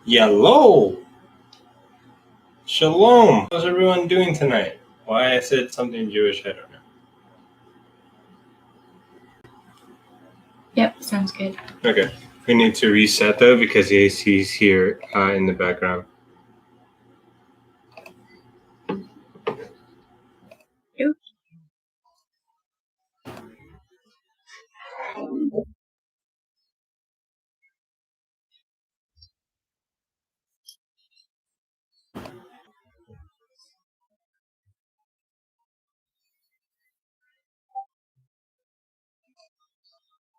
Yellow! Shalom! How's everyone doing tonight? Why I said something Jewish, I don't know. Yep, sounds good. Okay. We need to reset though because the AC is here in the background. Oops.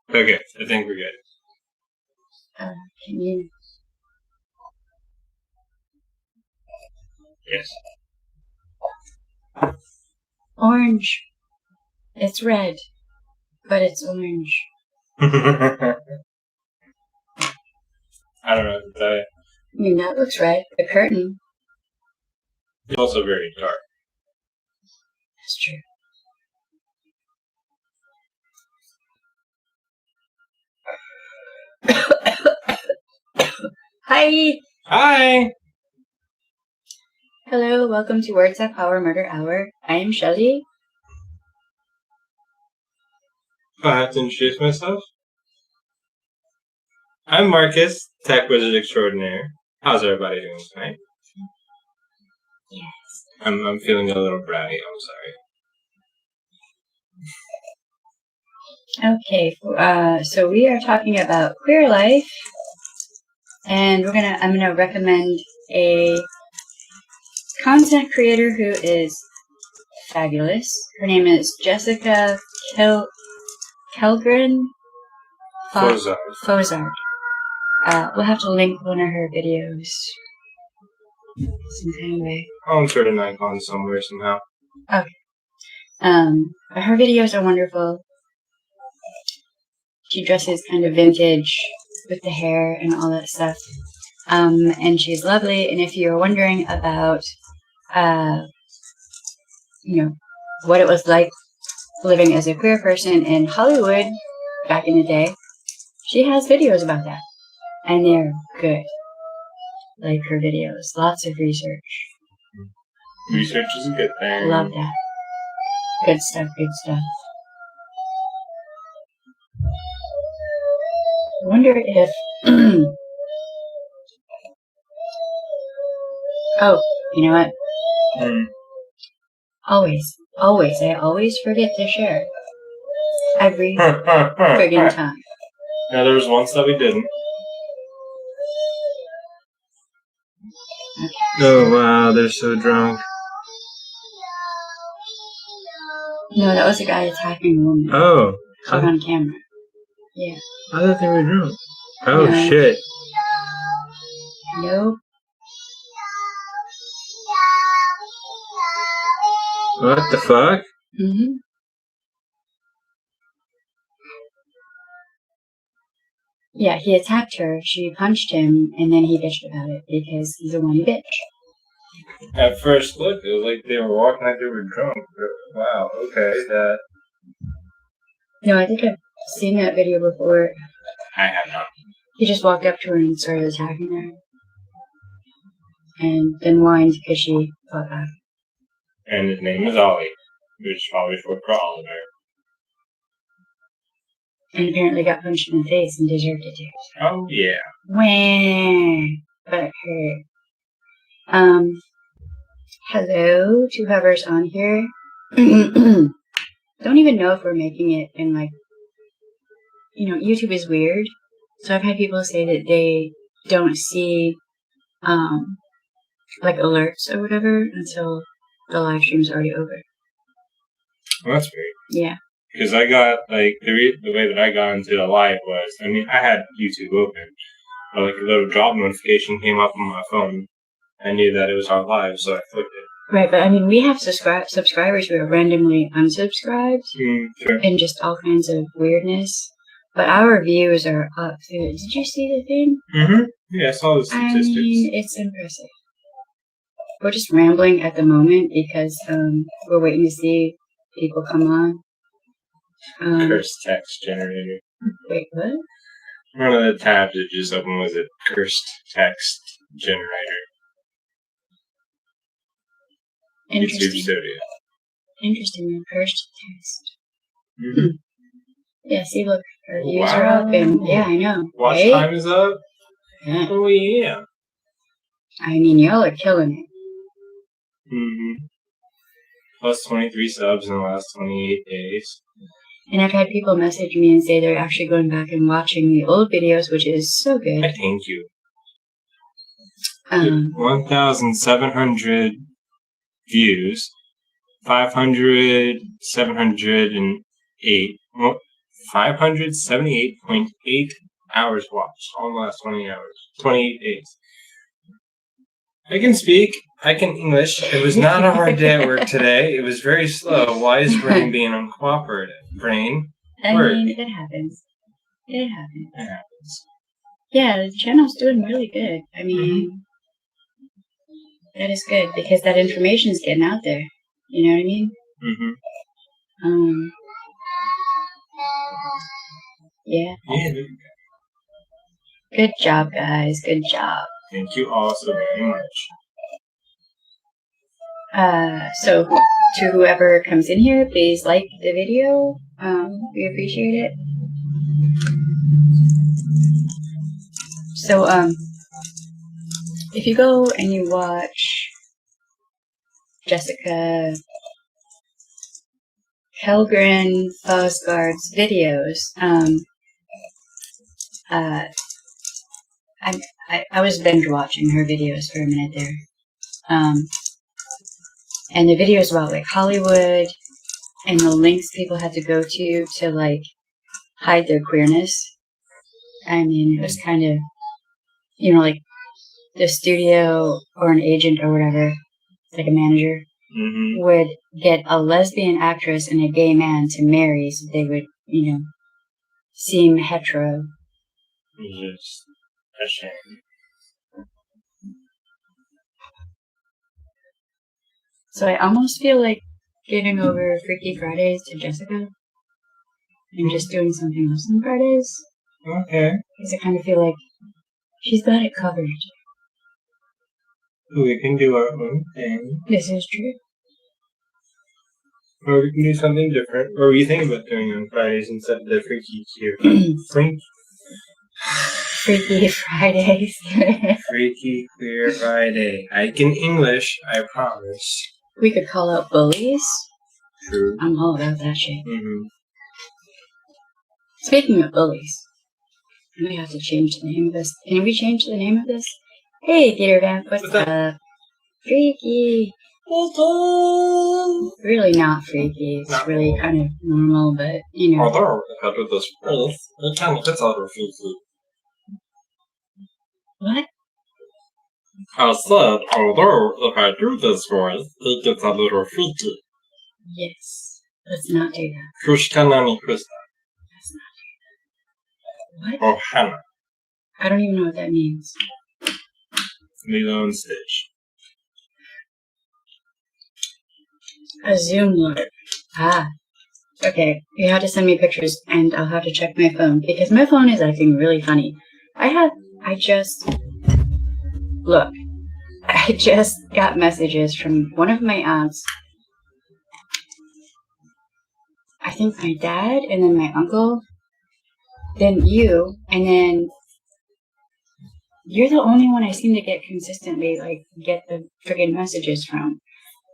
Okay, I think we're good. Can you? Yes. Orange. It's red, but it's orange. I don't know. But I mean, that looks right. The curtain. It's also very dark. That's true. Hi! Hi! Hello, welcome to Words That Power Murder Hour. I am Shelly. I have to introduce myself. I'm Marcus, Tech Wizard Extraordinaire. How's everybody doing tonight? Yes. I'm feeling a little bratty, I'm sorry. Okay, so we are talking about queer life, and I'm gonna recommend a content creator who is fabulous. Her name is Jessica Kellgren Fozard. We'll have to link one of her videos sometime away. I'll insert an icon somewhere somehow. Okay. Her videos are wonderful. She dresses kind of vintage with the hair and all that stuff. And she's lovely. And if you're wondering about, what it was like living as a queer person in Hollywood back in the day, she has videos about that. And they're good. Like her videos. Lots of research. Research is a good thing. Love that. Good stuff, good stuff. I wonder if... Oh, you know what? I always forget to share. Every friggin' time. Yeah, there was once that we didn't. Okay. Oh, wow, they're so drunk. No, that was a guy attacking a woman. Oh. Caught on camera. Yeah. I thought they were drunk. Oh, no. Shit. Nope. What the fuck? Mm-hmm. Yeah, he attacked her, she punched him, and then he bitched about it because he's a whiny bitch. At first look, it was like they were walking like they were drunk. Wow, okay, that... No, I think I've seen that video before. I have not. He just walked up to her and started attacking her. And then whined because she fought back. And his name is Ollie, which is probably short for Oliver. And apparently got punched in the face and deserved it too. Oh, yeah. Wah! But it hurt. Hello to whoever's on here. Don't even know if we're making it in YouTube is weird. So I've had people say that they don't see, alerts or whatever until the live stream's already over. Well, that's weird. Yeah. Because I got, the way that I got into the live was, I had YouTube open, but, a little drop notification came up on my phone. I knew that it was on live, so I clicked it. Right, but we have subscribers who are randomly unsubscribed sure. And just all kinds of weirdness. But our views are up too. Did you see the thing? Mm-hmm. Yeah, I saw the statistics. It's impressive. We're just rambling at the moment because we're waiting to see people come on. Cursed text generator. Wait, what? One of the tabs that just opened was a cursed text generator. YouTube Interesting. Studio. Interesting. First test. Mm-hmm. Yeah, see, look, our views are up, and yeah, I know. Watch right? time is up. Yeah. Oh yeah. I mean, y'all are killing it. Mm-hmm. Plus 23 subs in the last 28 days. And I've had people message me and say they're actually going back and watching the old videos, which is so good. I thank you. 1,700 views, 708, 578.8 hours watched on the last 28 days. I can speak. I can English. It was not a hard day at work today. It was very slow. Why is Brain being uncooperative? Brain? I mean, it happens. It happens. Yeah, the channel's doing really good. I mean, that is good because that information's getting out there. You know what I mean? Mm-hmm. Yeah. Yeah. Good job, guys. Good job. Thank you all so very much. So to whoever comes in here, please like the video. We appreciate it. So, if you go and you watch Jessica Helgren Fosgaard's videos, I was binge watching her videos for a minute there. And the videos about like Hollywood and the links people had to go to like hide their queerness. I mean, it was kind of, you know, like the studio or an agent or whatever, like a manager, would get a lesbian actress and a gay man to marry so they would, you know, seem hetero. It's just a shame. So I almost feel like giving over Freaky Fridays to Jessica and just doing something else on Fridays. Okay. Because I kind of feel like she's got it covered. We can do our own thing. This is true. Or we can do something different. Or we think about doing on Fridays instead of the Freaky Freaky Fridays. Freaky Queer Friday. I can English, I promise. We could call out bullies. True. I'm all about that shit. Mm-hmm. Speaking of bullies, we have to change the name of this. Can we change the name of this? Hey, Theater Vamp, what's up? Freaky. Really not freaky. It's really kind of normal, but, you know. Although, if I do this first, it kind of gets a little freaky. What? I said, although, if I do this voice, it gets a little freaky. Yes. Let's not do that. Krushkanani Krista. Let's not do that. What? Or Hannah. I don't even know what that means. Lilo and Stitch. A zoom look. Ah. Okay, you have to send me pictures and I'll have to check my phone because my phone is acting really funny. I just got messages from one of my aunts. I think my dad and then my uncle, then you, and then you're the only one I seem to get consistently, like, get the friggin' messages from.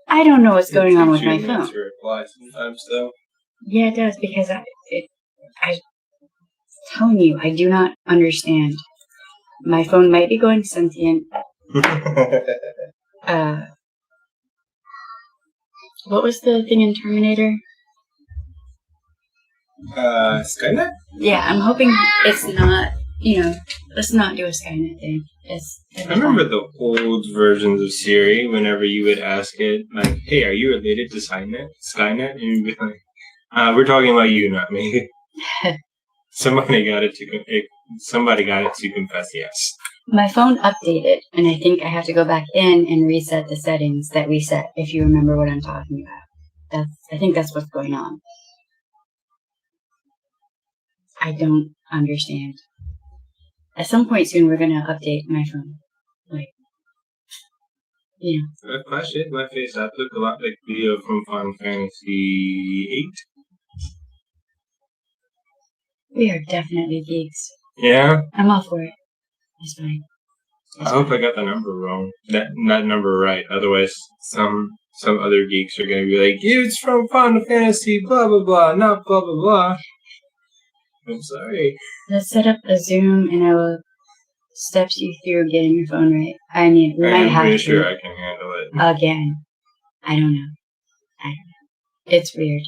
I don't know what's going on with my phone. To reply sometimes, though. Yeah, it does, because I'm telling you, I do not understand. My phone might be going sentient. What was the thing in Terminator? Skynet? Yeah, I'm hoping it's not, you know, let's not do a Skynet thing. I remember the old versions of Siri, whenever you would ask it, like, hey, are you related to Skynet? And you'd be like, we're talking about you, not me. Somebody got it to confess yes. My phone updated, and I think I have to go back in and reset the settings that we set, if you remember what I'm talking about. I think that's what's going on. I don't understand. At some point soon, we're going to update my phone. Like, know, If I shaved my face, I look a lot like Leo from Final Fantasy VIII. we are definitely geeks. Yeah. I'm all for it. It's fine. I hope I got the number wrong. That number right. Otherwise, some other geeks are gonna be like, "It's from Final Fantasy, blah blah blah, not blah blah blah." I'm sorry. Let's set up a Zoom, and I will steps you through getting your phone right. I mean, we might I'm have pretty to sure I can handle it. again. I don't know. It's weird.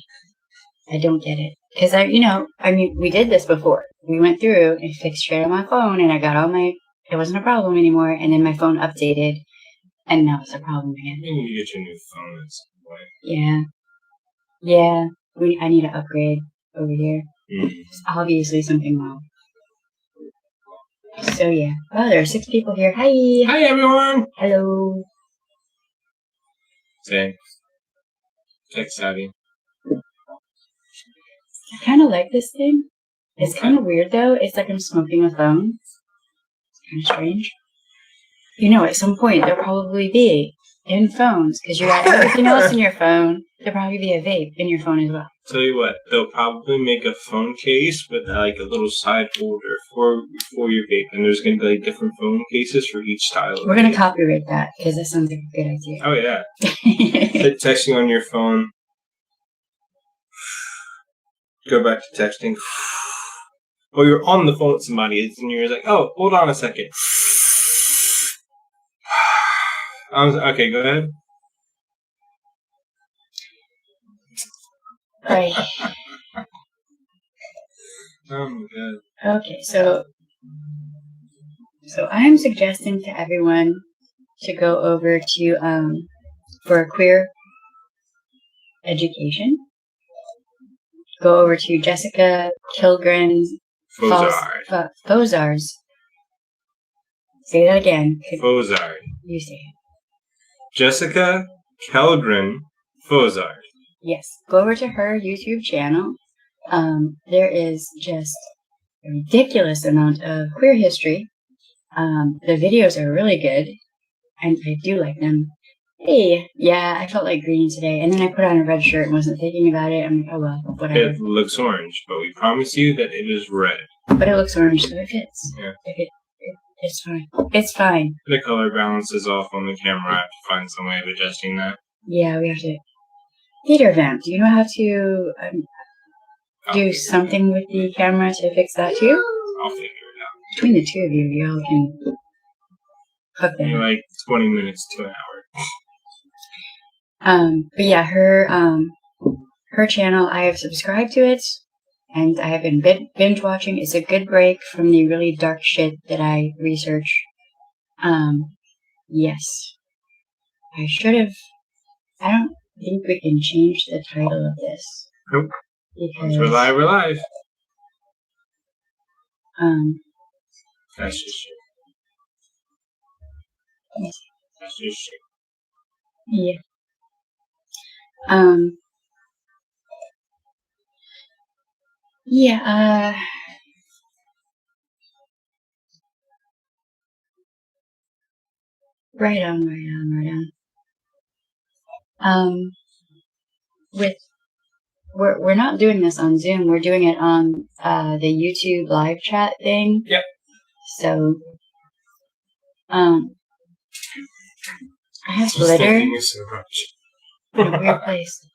I don't get it. Because we did this before. We went through and fixed straight on my phone, and I got it wasn't a problem anymore, and then my phone updated, and now it's a problem again. You need to get your new phone at some point. Yeah. Yeah. I need to upgrade over here. There's obviously something wrong. So, yeah. Oh, there are 6 people here. Hi. Hi, everyone. Hello. Say. Tech savvy. I kind of like this thing. It's kind of weird, though. It's like I'm smoking a phone. It's kind of strange. At some point, there'll probably be in phones, because you got everything else in your phone, there'll probably be a vape in your phone as well. Tell you what, they'll probably make a phone case with like a little side holder for your vape, and there's gonna be like different phone cases for each style. We're gonna copyright that, because that sounds like a good idea. Oh yeah. Texting on your phone. Go back to texting. Or you're on the phone with somebody, and you're like, "Oh, hold on a second." Okay, go ahead. Right. Oh my god. Okay, so I'm suggesting to everyone to go over to for queer education. Go over to Jessica Kilgren's Fozars. Say that again. Fozard. You say it. Jessica Kilgren Fozard. Yes. Go over to her YouTube channel. There is just a ridiculous amount of queer history. The videos are really good, and I do like them. Hey, yeah, I felt like green today, and then I put on a red shirt and wasn't thinking about it. I'm like, oh well, whatever. It looks orange, but we promise you that it is red. But it looks orange, so it fits. Yeah. It's fine. It's fine. The color balance is off on the camera. I have to find some way of adjusting that. Yeah, we have to. Theater vamp, do you know how to do something with the camera to fix that too? I'll figure it out. Between the two of you, y'all can hook that. Like 20 minutes to an hour. But yeah, her channel, I have subscribed to it, and I have been binge watching. It's a good break from the really dark shit that I research. Yes. I should have. I don't think we can change the title of this. Nope. Because we're live. That's just shit. That's just shit. Yeah. Yeah, right on. We're not doing this on Zoom. We're doing it on the YouTube live chat thing. Yep. So, I have glitter. You so much. In a weird place.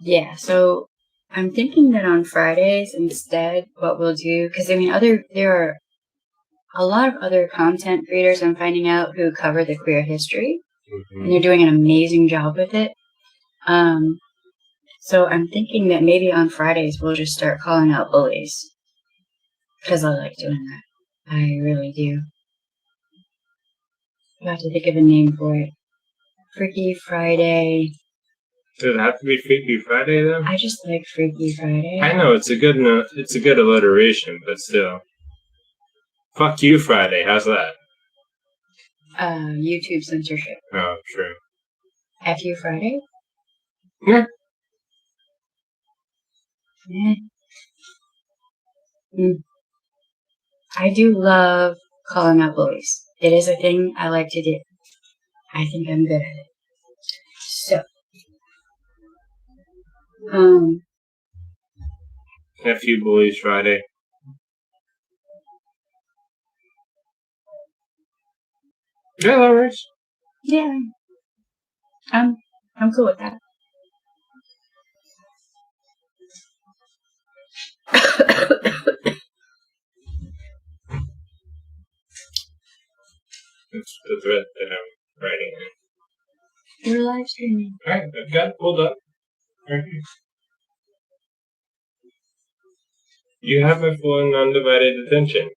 Yeah. So I'm thinking that on Fridays instead, what we'll do, because there are a lot of other content creators I'm finding out who cover the queer history, and they're doing an amazing job with it. So I'm thinking that maybe on Fridays we'll just start calling out bullies, because I like doing that. I really do. I have to think of a name for it. Freaky Friday. Does it have to be Freaky Friday then? I just like Freaky Friday. I know it's a good alliteration, but still. Fuck you, Friday. How's that? YouTube censorship. Oh, true. F you Friday? Yeah. I do love calling out bullies. It is a thing I like to do. I think I'm good at it. So, Nephew Bullies Friday. Yeah, that works. yeah, I'm cool with that. It's the thread that I'm writing in. We're live streaming. Alright, I've got it pulled up. Right here. You have my full and undivided attention.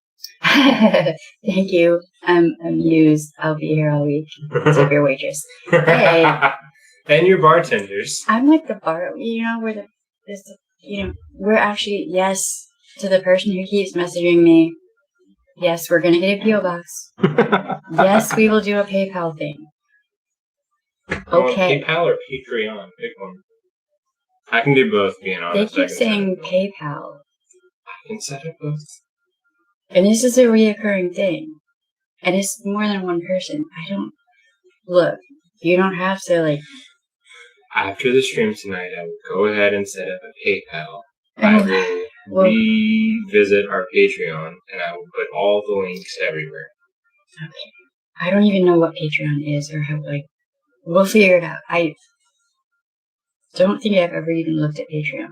Thank you. I'm amused. I'll be here all week. Tip your waitress. Hey. And your bartenders. I'm like the bar. We're actually, yes, to the person who keeps messaging me. Yes, we're gonna get a PO box. Yes, we will do a PayPal thing. Okay. PayPal or Patreon? Pick one. I can do both, being honest. They keep saying PayPal. I can set up both. And this is a reoccurring thing. And it's more than one person. Look, you don't have to, like... After the stream tonight, I will go ahead and set up a PayPal. I will revisit our Patreon, and I will put all the links everywhere. Okay. I don't even know what Patreon is, or how, like... We'll figure it out. I don't think I've ever even looked at Patreon.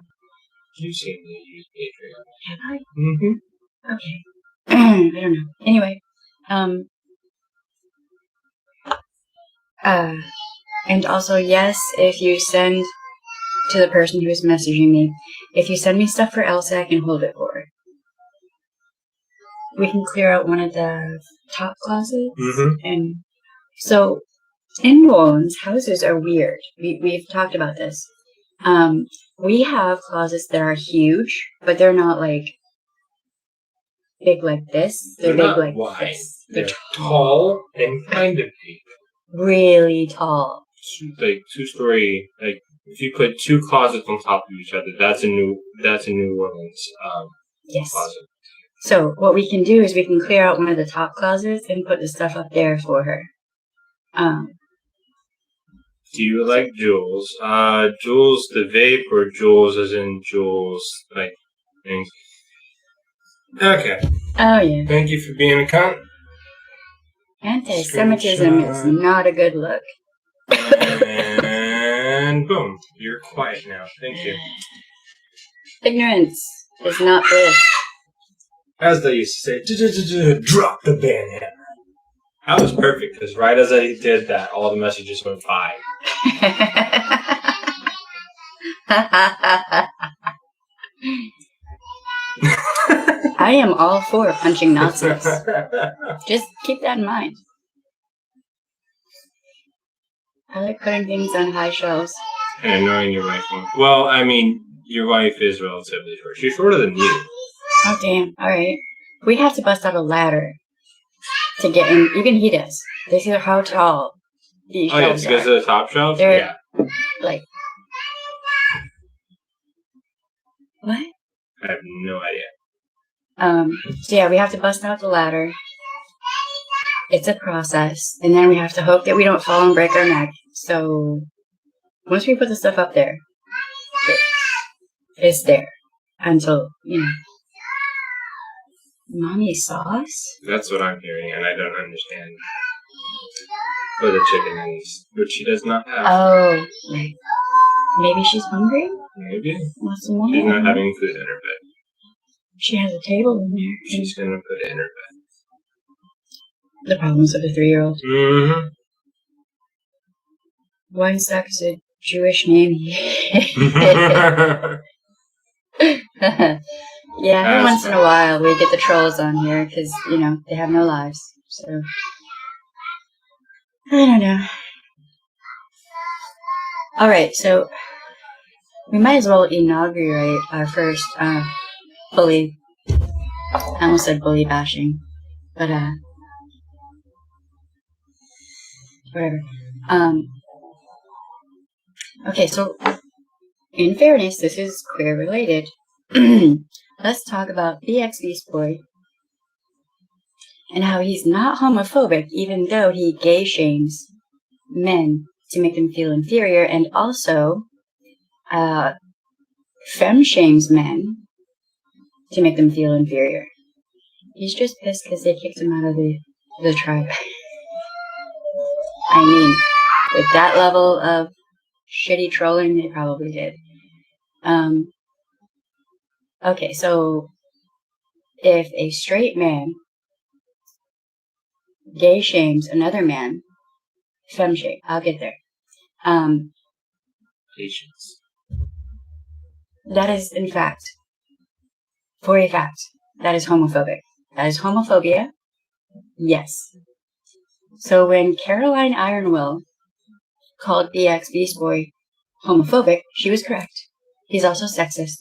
You seem to use Patreon. Have I? Mm-hmm. Okay. I don't know. Anyway, and also, yes, if you send to the person who's messaging me, if you send me stuff for Elsa, I can hold it for her. We can clear out one of the top closets. And so, in New Orleans, houses are weird. We've talked about this. We have closets that are huge, but they're not like big like this. They're big like wide. this. They're tall and kind of deep. Really tall. Like 2-story. Like if you put 2 closets on top of each other, that's a New Orleans yes. closet. So what we can do is we can clear out one of the top closets and put the stuff up there for her. Do you like Jules? Jules the vape, or Jules as in Jules like things? Okay. Oh yeah. Thank you for being a cunt. Anti-Semitism is not a good look. And boom, you're quiet now. Thank you. Ignorance is not bliss. As they used to say, drop the banana. That was perfect, because right as I did that, all the messages went by. I am all for punching Nazis. Just keep that in mind. I like putting things on high shelves. And annoying your wife. Well, I mean, your wife is relatively short. She's shorter than you. Oh, damn. Alright. We have to bust out a ladder to get in. Even he does. They see how tall these shelves to get to the top shelves? They're, like... What? I have no idea. So yeah, we have to bust out the ladder. It's a process. And then we have to hope that we don't fall and break our neck. So, once we put the stuff up there, it's there. Until, Mommy sauce? That's what I'm hearing, and I don't understand. Or the chicken is, which she does not have. Oh, right. Maybe she's hungry? Maybe. Wants some more? She's not having food in her bed. She has a table in there. She's gonna put it in her bed. The problems of a 3-year-old. Mm-hmm. Weinstock is a Jewish name. Yeah, every once in a while we get the trolls on here because, they have no lives. So, I don't know. Alright, so we might as well inaugurate our first bully. I almost said bully bashing. But, whatever. Okay, so, in fairness, this is queer related. Let's talk about BX Beast Boy and how he's not homophobic, even though he gay shames men to make them feel inferior, and also femme shames men to make them feel inferior. He's just pissed because they kicked him out of the tribe. I mean, with that level of shitty trolling, they probably did. Okay, so if a straight man gay shames another man, femme shame, I'll get there. Patience. That is, in fact, for a fact, that is homophobic. That is homophobia. Yes. So when Caroline Ironwell called BX Beast Boy homophobic, she was correct. He's also sexist.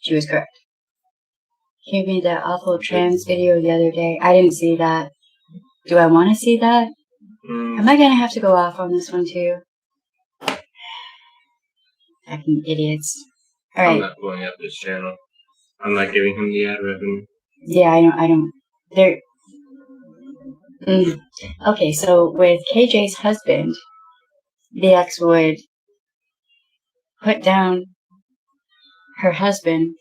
She was correct. He made that awful trans video the other day. I didn't see that. Do I want to see that? Am I going to have to go off on this one too? Fucking idiots. All right. I'm not blowing up this channel. I'm not giving him the ad revenue. Yeah, I don't. They're... Okay, so with KJ's husband, the ex would put down her husband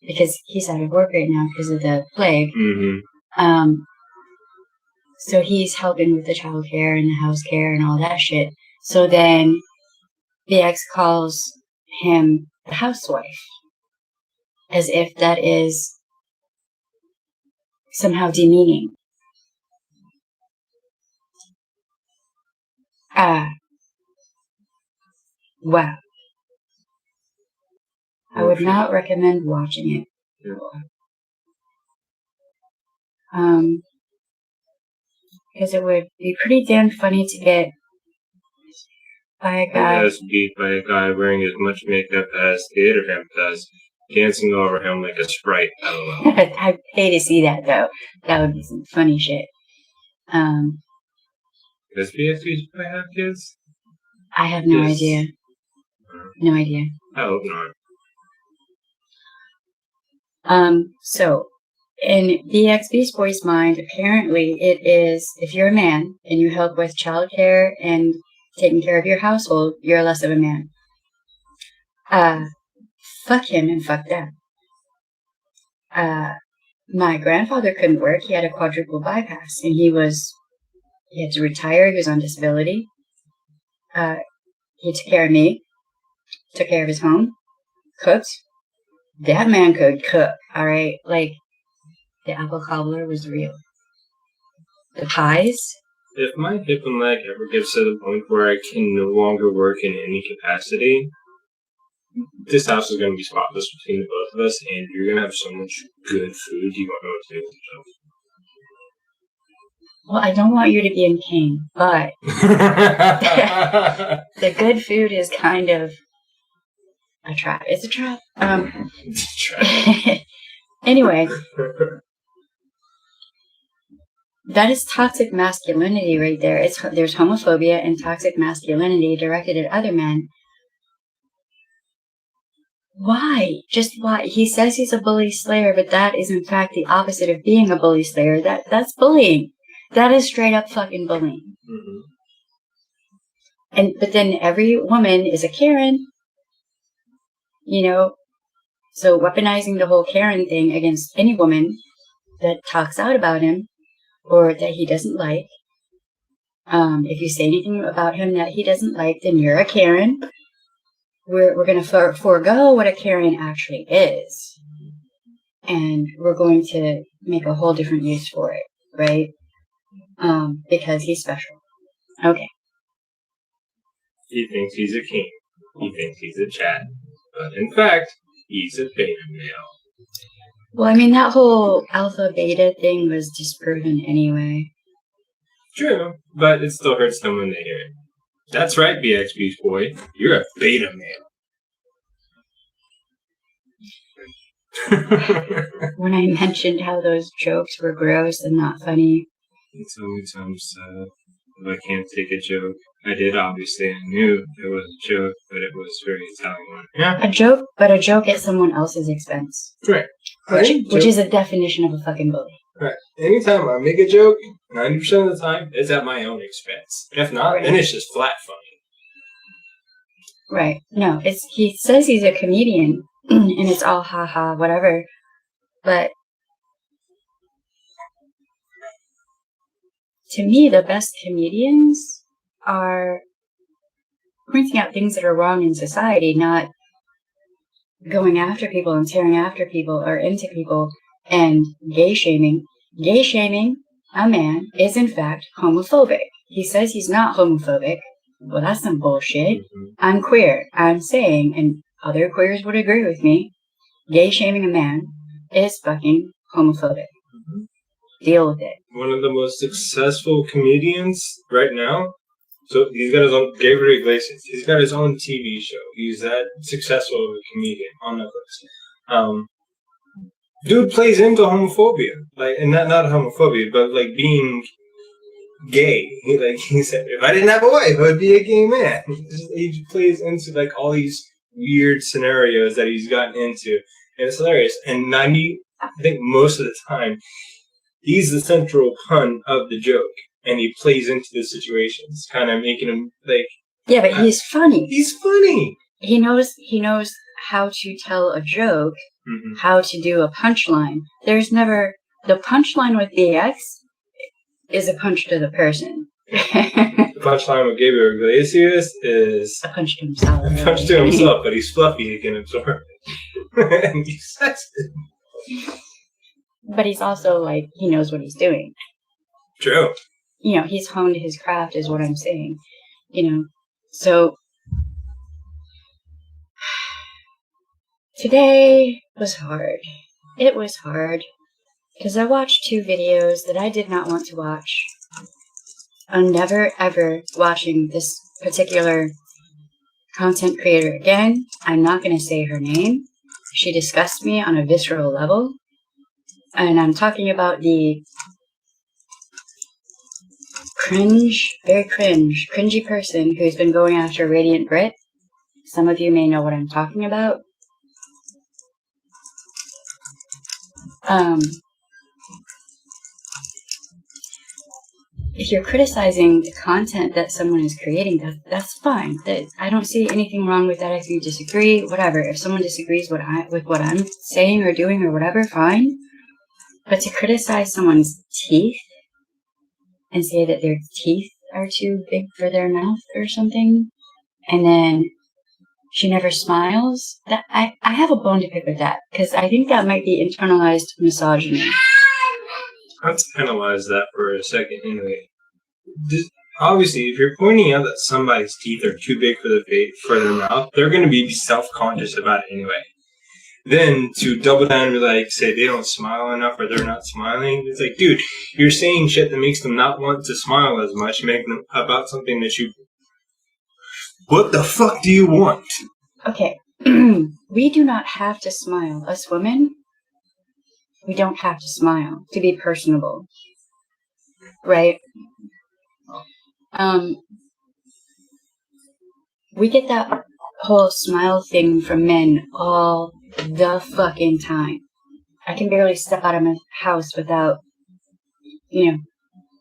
because he's out of work right now because of the plague. Mm-hmm. So he's helping with the child care and the house care and all that shit. So then the ex calls him the housewife, as if that is somehow demeaning. Wow. I would not recommend watching it. Because it would be pretty damn funny to get by a guy. He was beat by a guy wearing as much makeup as the other him does, dancing over him like a sprite. I'd pay to see that, though. That would be some funny shit. Does BX Beast Boy have kids? I have no idea. No idea. I hope not. So, in BX Beast Boy's mind, apparently it is, if you're a man and you help with childcare and taking care of your household, you're less of a man. Fuck him and fuck that. My grandfather couldn't work. He had a quadruple bypass and he had to retire. He was on disability. He took care of me, took care of his home, cooked. That man could cook, all right? Like, the apple cobbler was real. The pies. If my hip and leg ever gets to the point where I can no longer work in any capacity, this house is going to be spotless between the both of us, and you're going to have so much good food you won't know what to do with yourself. Well, I don't want you to be in pain, but the good food is kind of a trap. It's a trap. It's a trap. Anyway, that is toxic masculinity right there. There's homophobia and toxic masculinity directed at other men. Why? Just why? He says he's a bully slayer, but that is in fact the opposite of being a bully slayer. That's bullying. That is straight up fucking bullying. Mm-hmm. But then every woman is a Karen, you know. So weaponizing the whole Karen thing against any woman that talks out about him or that he doesn't like. If you say anything about him that he doesn't like, then you're a Karen. We're going to forego what a Karen actually is. And we're going to make a whole different use for it, right? Because he's special. Okay. He thinks he's a king. He thinks he's a Chad. But in fact, he's a beta male. Well, I mean, that whole alpha-beta thing was disproven anyway. True, but it still hurts them when they hear it. That's right, BX Beast Boy. You're a beta male. When I mentioned how those jokes were gross and not funny. It's always sad. If I can't take a joke. I did, obviously. I knew it was a joke, but it was very Italian. Yeah. A joke at someone else's expense. Right. Which is a definition of a fucking bully. Right. Anytime I make a joke, 90% of the time, it's at my own expense. If not, then it's just flat funny. Right. No, he says he's a comedian, and it's all ha-ha, whatever. But to me, the best comedians are pointing out things that are wrong in society, not going after people and tearing after people or into people and gay shaming. Gay shaming a man is in fact homophobic. He says he's not homophobic. Well, that's some bullshit. Mm-hmm. I'm queer. I'm saying, and other queers would agree with me, gay shaming a man is fucking homophobic. Mm-hmm. Deal with it. One of the most successful comedians right now. So he's got his own, Gabriel Iglesias. He's got his own TV show. He's that successful of a comedian on Netflix. Dude plays into homophobia, like, and not homophobia, but like being gay. He said, if I didn't have a wife, I would be a gay man. He plays into like all these weird scenarios that he's gotten into, and it's hilarious. And I think most of the time, he's the central pun of the joke. And he plays into the situations, kind of making him like. Yeah, but he's funny. He's funny. He knows how to tell a joke, how to do a punchline. There's never the punchline with the X is a punch to the person. The punchline with Gabriel Iglesias is a punch to himself. A punch to himself, but he's fluffy. He can absorb it, and he says it. But he's also like he knows what he's doing. True. You know, he's honed his craft is what I'm saying. You know, so today was hard. It was hard because I watched 2 videos that I did not want to watch. I'm never ever watching this particular content creator again. I'm not going to say her name. She disgusts me on a visceral level. And I'm talking about the very cringy person who's been going after Radiant Brit. Some of you may know what I'm talking about. If you're criticizing the content that someone is creating, that's fine. I don't see anything wrong with that. If you disagree, whatever. If someone disagrees with what I'm saying or doing or whatever, fine. But to criticize someone's teeth and say that their teeth are too big for their mouth or something, and then she never smiles, that I have a bone to pick with that, because I think that might be internalized misogyny. Let's analyze that for a second anyway. Obviously, if you're pointing out that somebody's teeth are too big for their mouth, they're going to be self-conscious about it anyway. Then to double down and be like, say they don't smile enough or they're not smiling, it's like, dude, you're saying shit that makes them not want to smile as much, make them about something that you. What the fuck do you want? Okay, we do not have to smile. Us women, we don't have to smile to be personable, right? We get that whole smile thing from men all the fucking time. I can barely step out of my house without,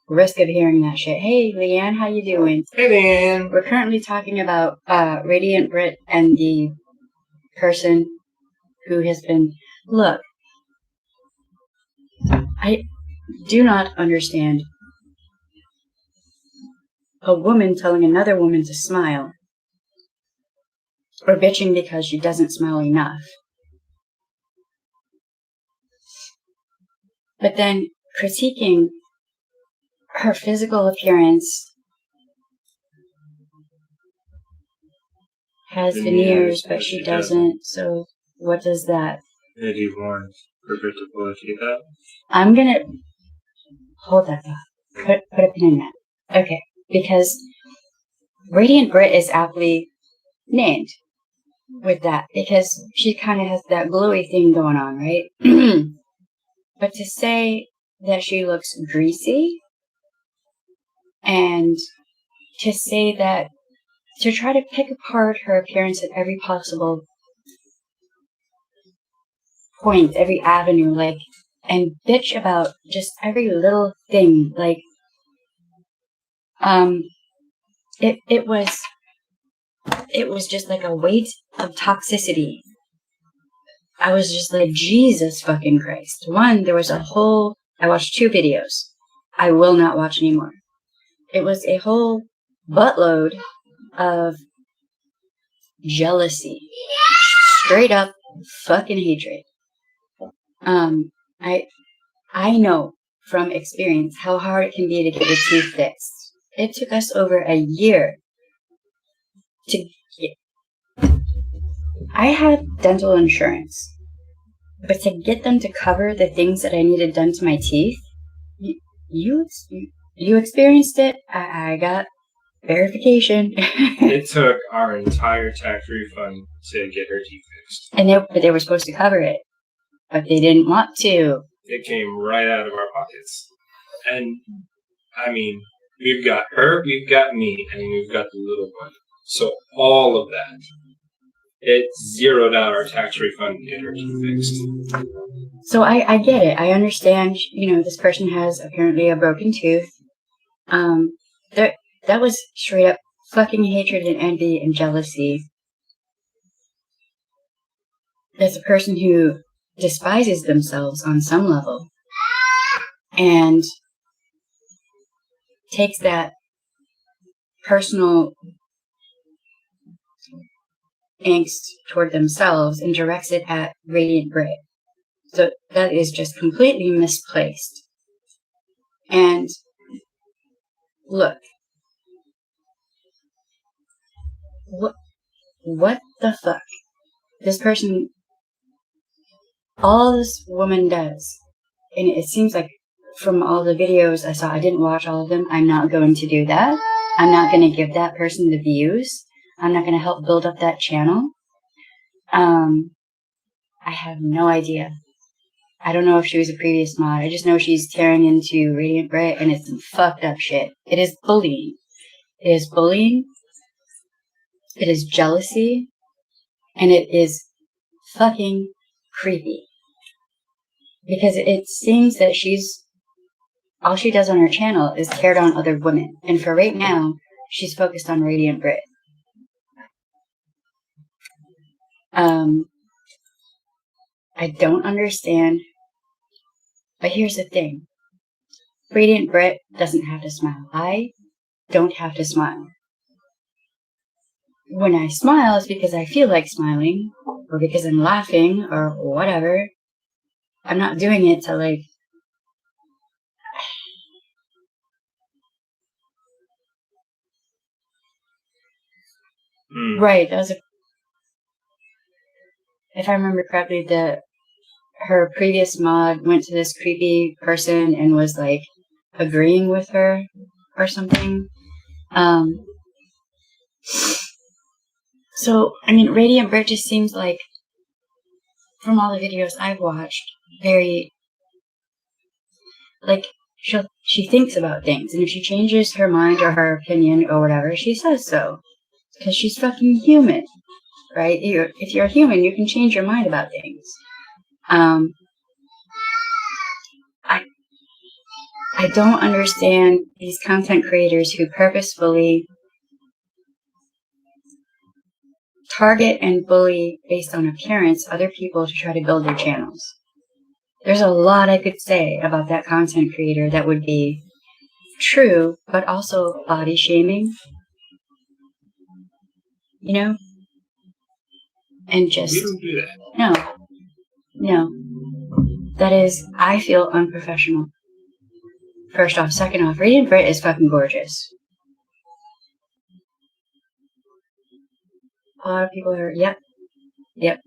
risk of hearing that shit. Hey, Leanne, how you doing? Hey, Leanne. We're currently talking about Radiant Brit and the person who has been... Look, I do not understand a woman telling another woman to smile or bitching because she doesn't smile enough. But then critiquing her physical appearance, has veneers, but she doesn't. So what does that? Eddie Warren's predictable if you have. I'm gonna hold that thought. Put a pin in that. Okay, because Radiant Brit is aptly named with that because she kind of has that glowy thing going on, right? But to say that she looks greasy and to say that, to try to pick apart her appearance at every possible point, every avenue, and bitch about just every little thing. Like, it was just like a weight of toxicity. I was just like, Jesus fucking Christ. One, there was I watched 2 videos. I will not watch anymore. It was a whole buttload of jealousy. Straight up fucking hatred. I know from experience how hard it can be to get your teeth fixed. It took us over a year to get. I had dental insurance, but to get them to cover the things that I needed done to my teeth, you experienced it. I got verification. It took our entire tax refund to get her teeth fixed. And they were supposed to cover it, but they didn't want to. It came right out of our pockets. And, I mean, we've got her, we've got me, and we've got the little one. So all of that, it zeroed out our tax refund to get her teeth fixed. So I get it. I understand, this person has apparently a broken tooth. That was straight up fucking hatred and envy and jealousy. There's a person who despises themselves on some level and takes that personal angst toward themselves and directs it at Radiant Brit. So that is just completely misplaced. And look, what the fuck? This person, all this woman does, and it seems like from all the videos I saw, I didn't watch all of them. I'm not going to do that. I'm not going to give that person the views. I'm not going to help build up that channel. I have no idea. I don't know if she was a previous mod. I just know she's tearing into Radiant Brit, and it's some fucked up shit. It is bullying. It is bullying. It is jealousy. And it is fucking creepy. Because it seems that all she does on her channel is tear down other women. And for right now, she's focused on Radiant Brit. I don't understand. But here's the thing. Radiant Brit doesn't have to smile. I don't have to smile. When I smile, it's because I feel like smiling, or because I'm laughing, or whatever. I'm not doing it to like... Right, that was if I remember correctly, her previous mod went to this creepy person and was like agreeing with her or something. So, I mean, Radiant Brit just seems like, from all the videos I've watched, very, like, she thinks about things, and if she changes her mind or her opinion or whatever, she says so. Because she's fucking human, right? If you're human, you can change your mind about things. I don't understand these content creators who purposefully target and bully based on appearance other people to try to build their channels. There's a lot I could say about that content creator that would be true, but also body shaming. You know? And just... We don't do that. No. That is, I feel unprofessional. First off. Second off, Radiant Brit is fucking gorgeous. A lot of people are, yep.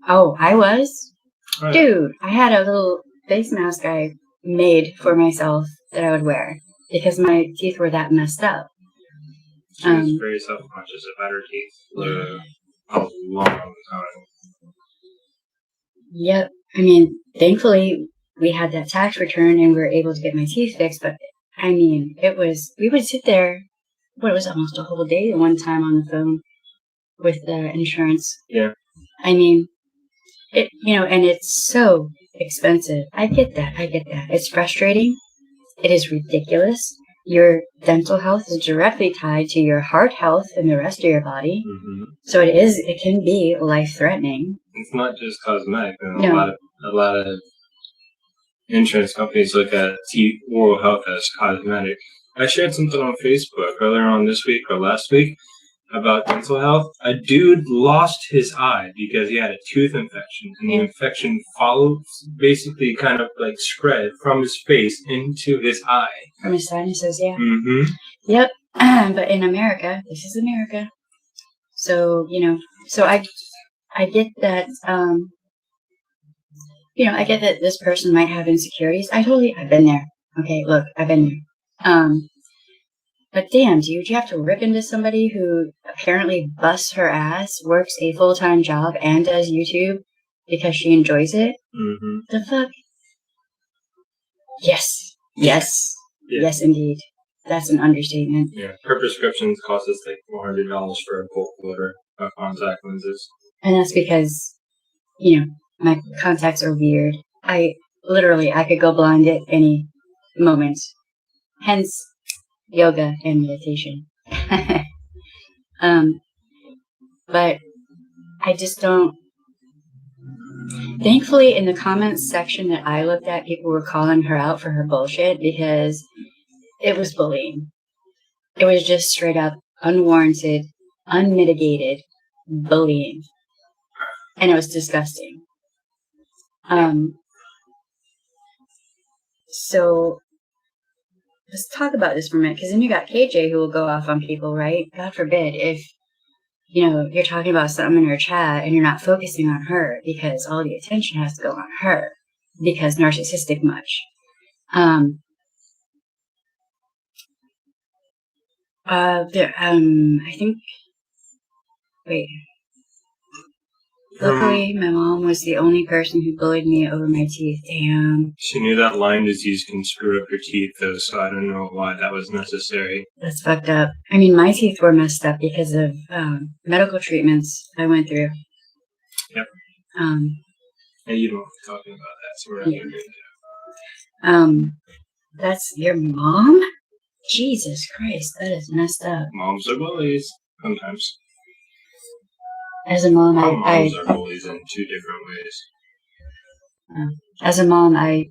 Oh, I was? Right. Dude, I had a little face mask I made for myself that I would wear because my teeth were that messed up. She was very self-conscious about her teeth for a long time. Yep. I mean, thankfully, we had that tax return and we were able to get my teeth fixed, but I mean, we would sit there, it was almost a whole day at one time on the phone with the insurance. Yeah. I mean, and it's so expensive. I get that. It's frustrating. It is ridiculous. Your dental health is directly tied to your heart health and the rest of your body. Mm-hmm. So it can be life-threatening. It's not just cosmetic. No. A lot of insurance companies look at oral health as cosmetic. I shared something on Facebook earlier on this week or last week about dental health. A dude lost his eye because he had a tooth infection, and the infection basically kind of like spread from his face into his eye. From his sinuses, yeah. Mm-hmm. Yep. But in America, this is America. So, so I get that, I get that this person might have insecurities. I've been there. Okay, look, I've been there. But damn, dude, you have to rip into somebody who apparently busts her ass, works a full-time job, and does YouTube because she enjoys it? Mm-hmm. The fuck? Yes. Yes. Yeah. Yes, indeed. That's an understatement. Yeah, her prescriptions cost us like $400 for a bulk order of contact lenses. And that's because, my contacts are weird. I could go blind at any moment. Hence, yoga and meditation. But I just don't. Thankfully, in the comments section that I looked at, people were calling her out for her bullshit because it was bullying. It was just straight up unwarranted, unmitigated bullying. And it was disgusting. So let's talk about this for a minute, because then you got KJ who will go off on people, right? God forbid if, you're talking about something in her chat and you're not focusing on her because all the attention has to go on her because narcissistic much. I think, wait. Luckily, my mom was the only person who bullied me over my teeth. Damn. She knew that Lyme disease can screw up your teeth, though, so I don't know why that was necessary. That's fucked up. I mean, my teeth were messed up because of medical treatments I went through. Yep. And you don't want to be talking about that, so we're not going to do that. That's your mom? Jesus Christ, that is messed up. Moms are bullies, sometimes. As a mom, moms are bullies in two different ways. As a mom, I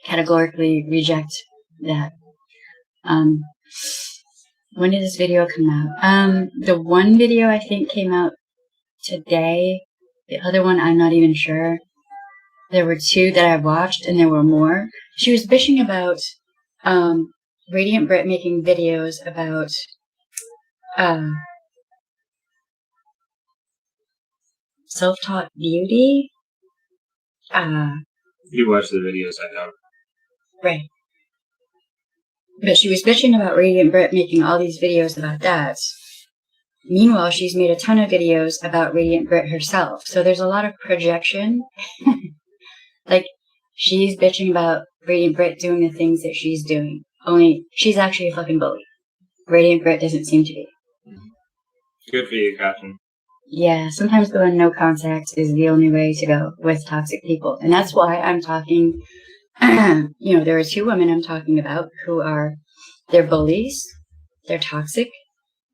categorically reject that. When did this video come out? The one video I think came out today. The other one, I'm not even sure. There were two that I watched, and there were more. She was bitching about Radiant Brit making videos about self-taught beauty. You watch the videos, I don't. Right. But she was bitching about Radiant Brit making all these videos about that. Meanwhile, she's made a ton of videos about Radiant Brit herself. So there's a lot of projection. Like, she's bitching about Radiant Brit doing the things that she's doing. Only, she's actually a fucking bully. Radiant Brit doesn't seem to be. Good for you, Captain. Yeah, sometimes going no contact is the only way to go with toxic people. And that's why I'm talking, there are two women I'm talking about who they're bullies, they're toxic,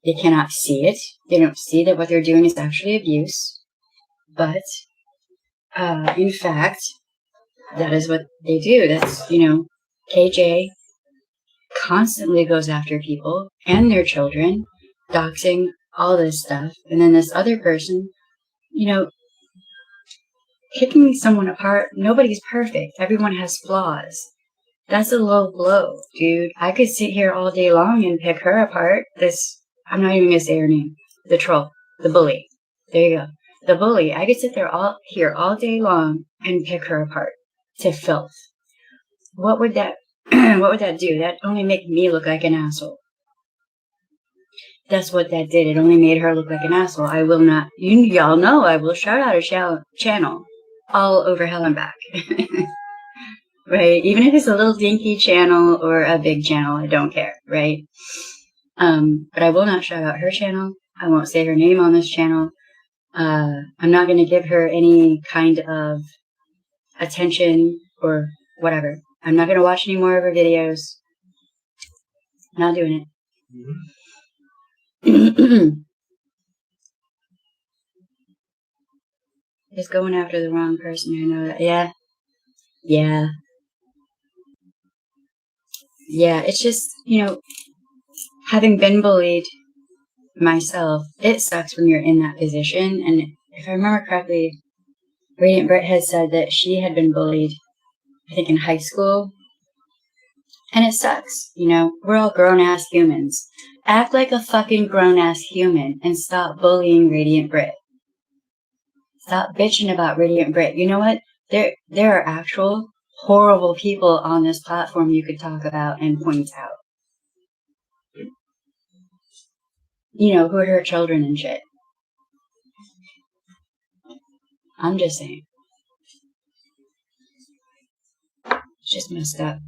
they cannot see it, they don't see that what they're doing is actually abuse. But, in fact, that is what they do. That's, KJ constantly goes after people and their children, doxing, all this stuff. And then this other person, picking someone apart, nobody's perfect. Everyone has flaws. That's a low blow, dude. I could sit here all day long and pick her apart. I'm not even going to say her name. The troll. The bully. There you go. The bully. I could sit there all day long and pick her apart to filth. What would that do? That only make me look like an asshole. That's what that did. It only made her look like an asshole. I will not, y'all know I will shout out a channel all over hell and back. Right? Even if it's a little dinky channel or a big channel, I don't care, right? But I will not shout out her channel. I won't say her name on this channel. I'm not going to give her any kind of attention or whatever. I'm not going to watch any more of her videos. Not doing it. Just going after the wrong person. I know that. Yeah. It's just, having been bullied myself, it sucks when you're in that position. And if I remember correctly, Radiant Britt had said that she had been bullied, I think, in high school. And it sucks. We're all grown-ass humans. Act like a fucking grown-ass human and stop bullying Radiant Britt. Stop bitching about Radiant Britt. You know what? There are actual horrible people on this platform you could talk about and point out. Who hurt children and shit. I'm just saying. It's just messed up.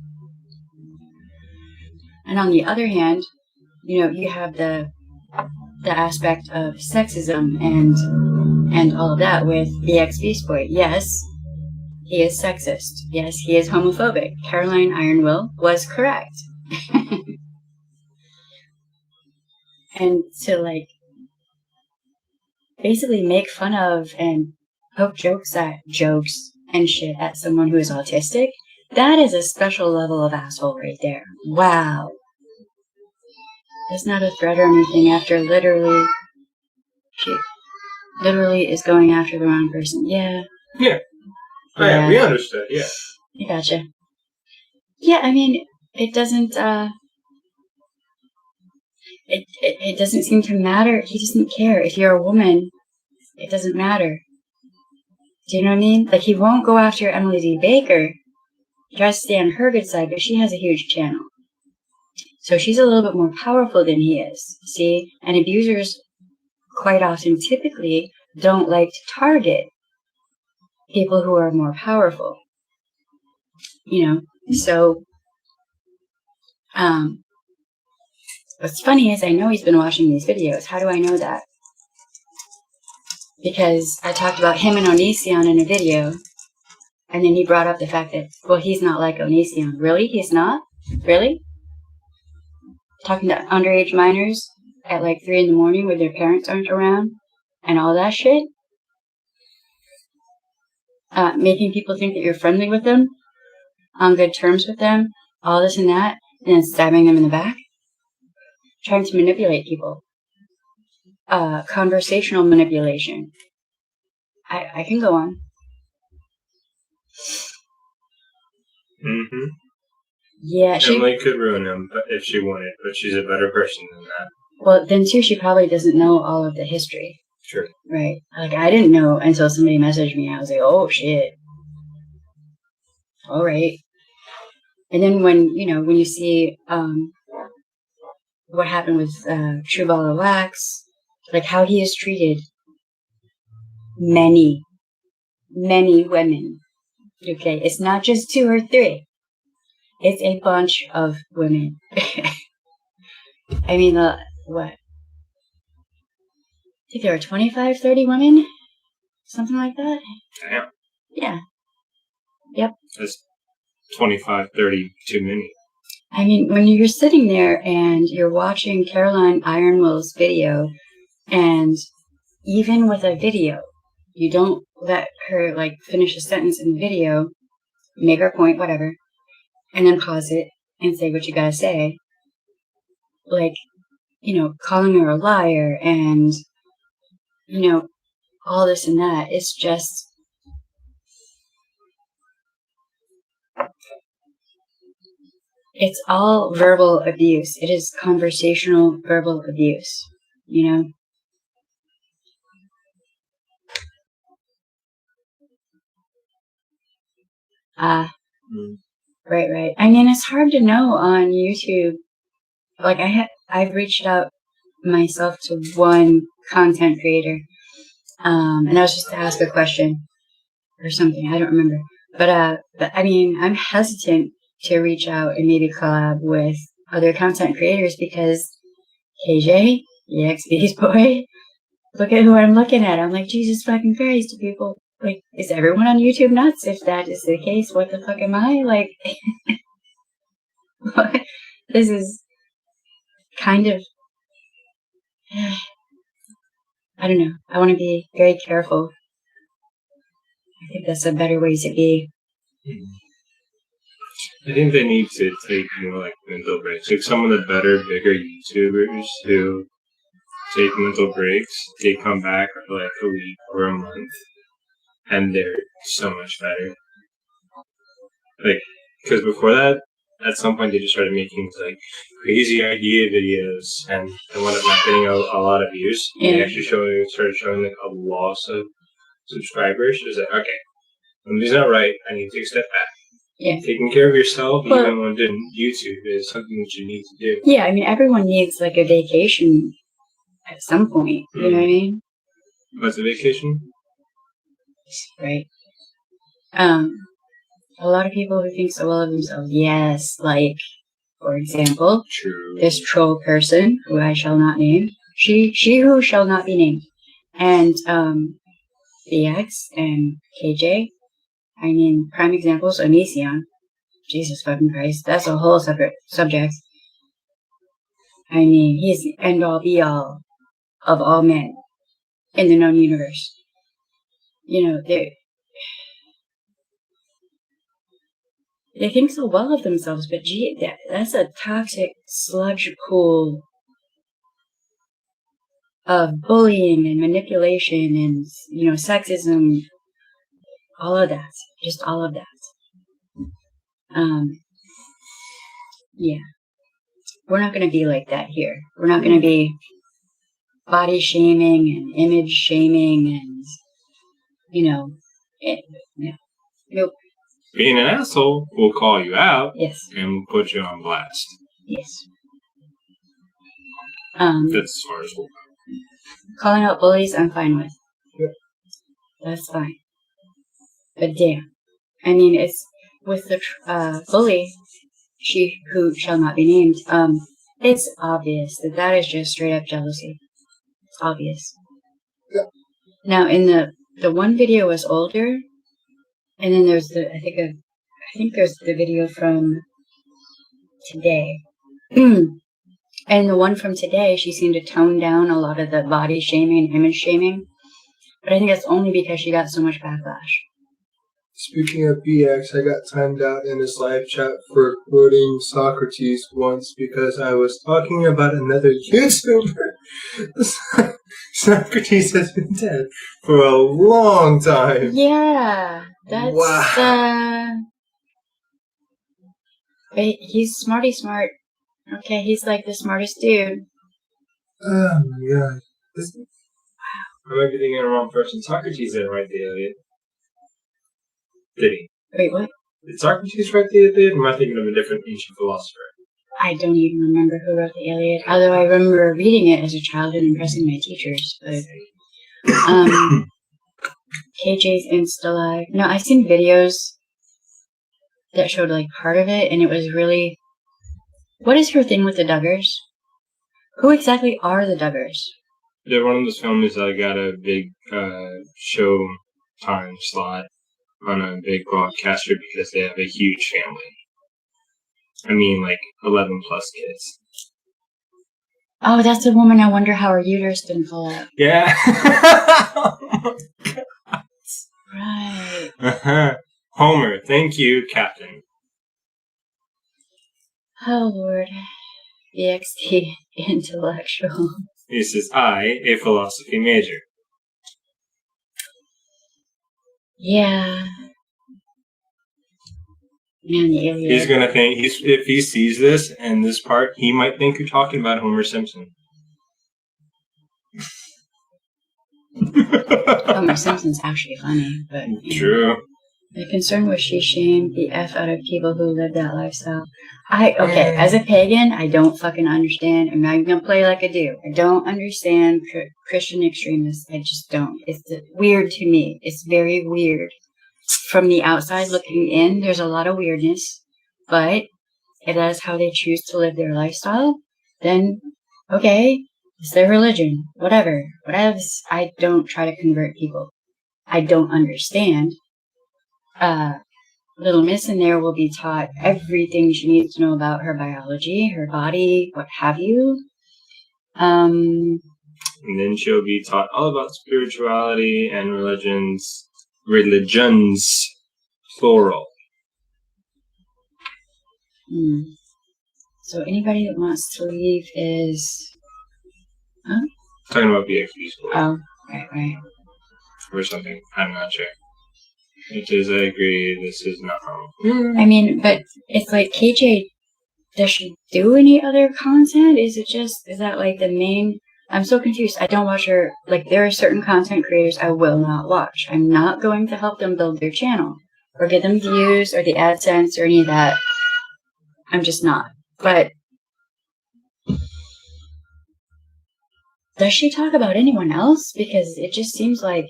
And on the other hand, you have the aspect of sexism and all of that with the ex-Beast Boy. Yes, he is sexist. Yes, he is homophobic. Caroline Ironwill was correct. And to basically make fun of and poke jokes and shit at someone who is autistic, that is a special level of asshole right there. Wow. It's not a threat or anything after she literally is going after the wrong person. Yeah. Yeah. Yeah. We understood, yeah. I gotcha. Yeah, I mean, it doesn't, it doesn't seem to matter. He doesn't care. If you're a woman, it doesn't matter. Do you know what I mean? He won't go after Emily D. Baker. He tries to stay on her good side, but she has a huge channel. So she's a little bit more powerful than he is. See? And abusers quite often typically don't like to target people who are more powerful. So, what's funny is I know he's been watching these videos. How do I know that? Because I talked about him and Onision in a video, and then he brought up the fact that, well, he's not like Onision. Really? He's not? Really? Talking to underage minors at 3 a.m. when their parents aren't around and all that shit? Making people think that you're friendly with them, on good terms with them, all this and that, and then stabbing them in the back? Trying to manipulate people. Conversational manipulation. I can go on. Mm-hmm. Yeah, Emily could ruin him if she wanted, but she's a better person than that. Well, then too, she probably doesn't know all of the history. Sure. Right. I didn't know until somebody messaged me. I was like, oh shit. All right. And then when you see what happened with True Ball of Wax, how he has treated many women. Okay, it's not just 2 or 3. It's a bunch of women. I mean, what? I think there were 25, 30 women? Something like that? Damn. Yeah. Yep. That's 25, 30 too many. I mean, when you're sitting there and you're watching Caroline Ironwill's video, and even with a video, you don't let her, finish a sentence in the video, make her point, whatever, and then pause it and say what you gotta say. Calling her a liar and, all this and that. It's just... It's all verbal abuse. It is conversational verbal abuse, Right. I mean, it's hard to know on YouTube. I've reached out myself to one content creator, and that was just to ask a question or something. I don't remember. But I mean, I'm hesitant to reach out and maybe collab with other content creators because KJ, the ex-Beast Boy, look at who I'm looking at. I'm like, Jesus fucking Christ, people. Like, is everyone on YouTube nuts? If that is the case, what the fuck am I? Like, this is kind of, I don't know. I want to be very careful. I think that's a better way to be. I think they need to take like mental breaks. Like some of the better, bigger YouTubers who take mental breaks, they come back for like a week or a month, and they're so much better. Like, because before that, at some point they just started making like crazy idea videos and wound up not getting a lot of views. Yeah. They actually started showing like a loss of subscribers. It was like, okay, something's not right. I need to take a step back. Yeah. Taking care of yourself, even when doing YouTube, is something that you need to do. Yeah, I mean, everyone needs like a vacation at some point. You know what I mean? What's a vacation? Right. A lot of people who think so well of themselves, yes, like, for example, True. This troll person, who I shall not name, she who shall not be named, and, BX and KJ, I mean, prime examples, Onision, Jesus fucking Christ, that's a whole separate subject. I mean, he's the end-all, be-all of all men in the known universe. You know, they think so well of themselves, but gee, that's a toxic sludge pool of bullying and manipulation and, sexism, all of that. Just all of that. Yeah. We're not going to be like that here. We're not going to be body shaming and image shaming and, nope. Being an asshole will call you out. Yes. And put you on blast. Yes. That's as far as we'll go. Calling out bullies, I'm fine with. Yeah. That's fine. But damn. I mean, it's with the bully, she who shall not be named, it's obvious that is just straight up jealousy. It's obvious. Yeah. Now, in the one video was older, and then there's I think there's the video from today. And the one from today, she seemed to tone down a lot of the body shaming and image shaming. But I think that's only because she got so much backlash. Speaking of BX, I got timed out in this live chat for quoting Socrates once because I was talking about another YouTuber. Socrates has been dead for a long time. Yeah, that's wow. He's smarty smart. Okay, he's like the smartest dude. Oh my god. I might be thinking of the wrong person. Socrates didn't write the Iliad. Did he? Wait, what? Did Socrates write the Iliad? Or am I thinking of a different ancient philosopher? I don't even remember who wrote the Iliad, although I remember reading it as a child and impressing my teachers. But KJ's Insta Live. No, I've seen videos that showed like part of it, and it was really. What is her thing with the Duggars? Who exactly are the Duggars? They're one of those families that got a big show time slot on a big broadcaster because they have a huge family. I mean, like 11 plus kids. Oh, that's the woman. I wonder how her uterus didn't fall out. Yeah. Right. Homer, thank you, Captain. Oh, Lord. BXT intellectual. This is I, a philosophy major. Yeah. Man, the Iliad. He's gonna think, if he sees this and this part, he might think you're talking about Homer Simpson. Homer Simpson's actually funny, but... True. The concern was she shamed the F out of people who live that lifestyle. Okay, as a pagan, I don't fucking understand. I'm not gonna play like I do. I don't understand Christian extremists. I just don't. It's weird to me. It's very weird. From the outside looking in, there's a lot of weirdness, but if that is how they choose to live their lifestyle, then okay, it's their religion. Whatever. Whatevs. I don't try to convert people. I don't understand. Little Miss in there will be taught everything she needs to know about her biology, her body, what have you. And then she'll be taught all about spirituality and religions, plural. So anybody that wants to leave is... Huh? Talking about BXB school. Oh, right. Or something. I'm not sure. Which is, I agree, this is not wrong. I mean, but it's like KJ, does she do any other content? Is that like the main? I'm so confused. I don't watch her. Like, there are certain content creators I will not watch. I'm not going to help them build their channel or get them views or the AdSense or any of that. I'm just not. But does she talk about anyone else? Because it just seems like,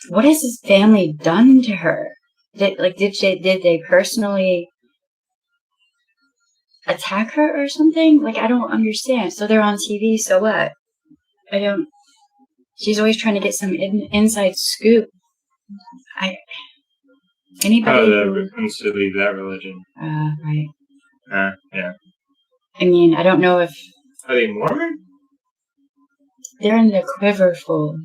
what has his family done to her? Did they personally attack her or something? Like, I don't understand. So they're on TV, so what? She's always trying to get some inside scoop. Anybody wants to leave that religion. Right. Yeah. I mean, I don't know if... Are they Mormon? They're in the Quiverful.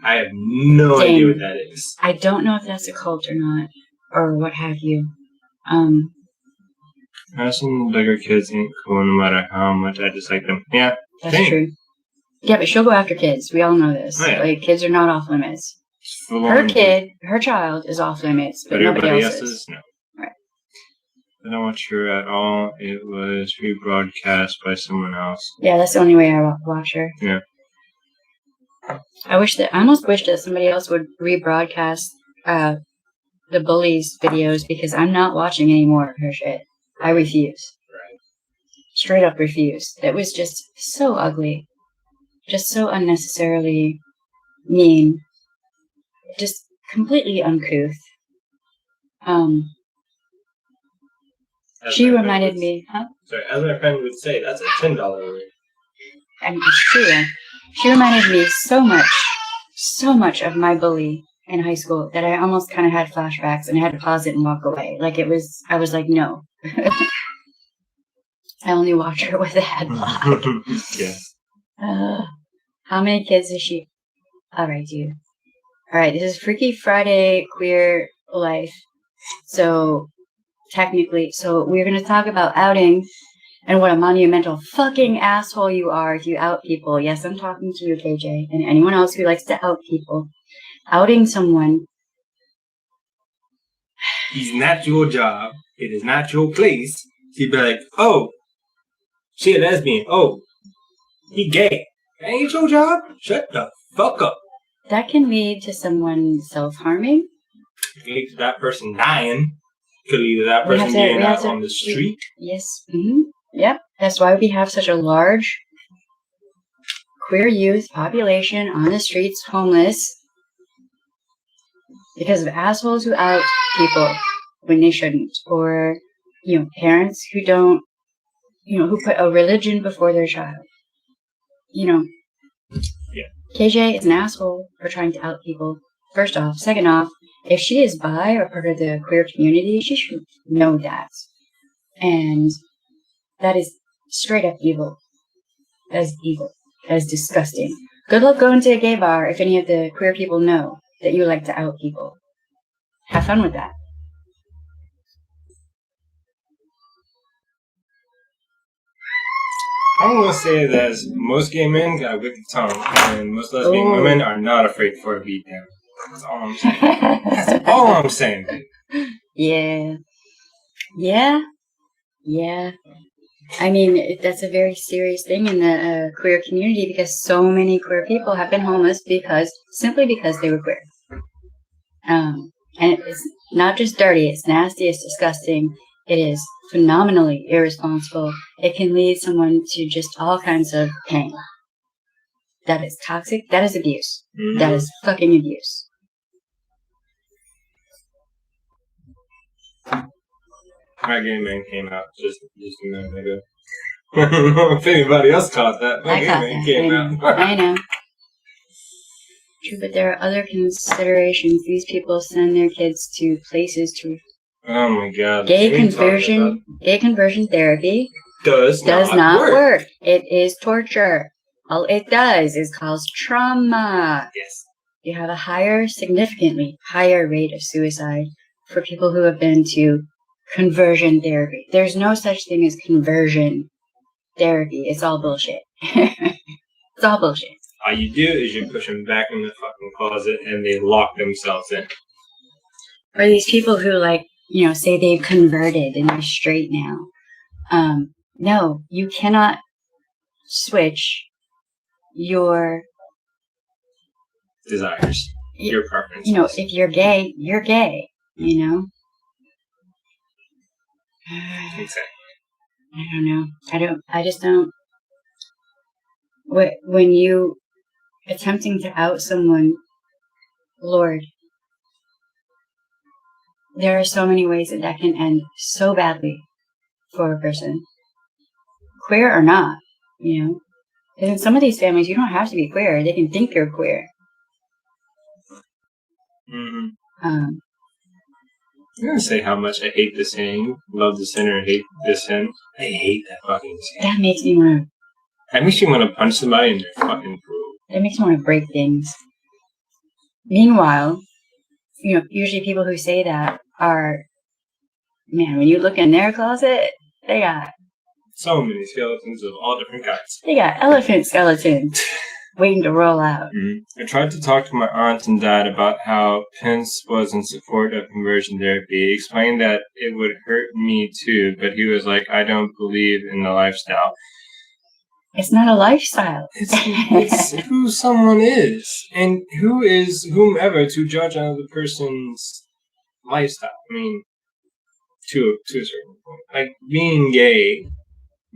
I have no idea what that is. I don't know if that's a cult or not, or what have you. Some bigger kids ain't cool no matter how much I dislike them. Yeah. That's true. Yeah, but she'll go after kids. We all know this. Oh, yeah. Like, kids are not off limits. Her child is off limits, but nobody else is. No. Right. I don't watch her at all. It was rebroadcast by someone else. Yeah, that's the only way I watch her. Yeah. I almost wish that somebody else would rebroadcast the Bullies videos, because I'm not watching any more of her shit. I refuse. Right. Straight up refuse. That was just so ugly. Just so unnecessarily mean. Just completely uncouth. She reminded me, Sorry, as my friend would say, that's a $10 word. I mean, it's true. She reminded me so much of my bully in high school that I almost kind of had flashbacks and I had to pause it and walk away. Like, I was like, no. I only watch her with a headlock. Yeah. How many kids is she? Alright, dude. Alright, this is Freaky Friday Queer Life. So, technically, we're going to talk about outing and what a monumental fucking asshole you are if you out people. Yes, I'm talking to you, KJ, and anyone else who likes to out people. Outing someone. It's not your job. It is not your place. She'd be like, oh, she a lesbian. Oh, he gay. That ain't your job. Shut the fuck up. That can lead to someone self-harming. It can lead to that person dying. It could lead to that person being out on the street. Yes. Mm-hmm. Yep. That's why we have such a large queer youth population on the streets, homeless, because of assholes who out people when they shouldn't, or parents who don't, who put a religion before their child. Yeah. KJ is an asshole for trying to out people. First off. Second off, if she is bi or part of the queer community, she should know that. And that is straight up evil. That is evil. That is disgusting. Good luck going to a gay bar if any of the queer people know that you like to out people. Have fun with that. I'm going to say that most gay men got a wicked tongue, and most lesbian women are not afraid for a beatdown. That's all I'm saying. That's all I'm saying, dude. Yeah. I mean, that's a very serious thing in the queer community, because so many queer people have been homeless simply because they were queer. And it's not just dirty, it's nasty, it's disgusting. It is phenomenally irresponsible. It can lead someone to just all kinds of pain. That is toxic. That is abuse. Mm-hmm. That is fucking abuse. My gay man came out just a minute ago. I don't know if anybody else caught that. My gay man came out. I know. True, but there are other considerations. These people send their kids to places to Oh my god. gay Can we talk about- conversion therapy does not work. It is torture. All it does is cause trauma. Yes. You have a significantly higher rate of suicide for people who have been to conversion therapy. There's no such thing as conversion therapy. It's all bullshit. It's all bullshit. All you do is you push them back in the fucking closet and they lock themselves in. Or these people who say they've converted and they're straight now. No, you cannot switch your Desires. Your preferences. if you're gay, you're gay, Exactly. I don't know. I just don't. When you attempting to out someone, Lord, there are so many ways that can end so badly for a person, queer or not, And in some of these families, you don't have to be queer. They can think you're queer. Mm-hmm. Um, I'm gonna say how much I hate the saying, love the sinner, hate the sin. I hate that fucking saying. that makes me want to. That makes you want to punch somebody in their fucking throat. That makes me want to break things. Meanwhile, usually people who say that are, man, when you look in their closet, they got So many skeletons of all different kinds. They got elephant skeletons waiting to roll out. I tried to talk to my aunt and dad about how Pence was in support of conversion therapy. He explained that it would hurt me too, but he was like, I don't believe in the lifestyle. It's not a lifestyle. It's who someone is, and who is whomever to judge another person's lifestyle. I mean, to a certain point. Like, being gay,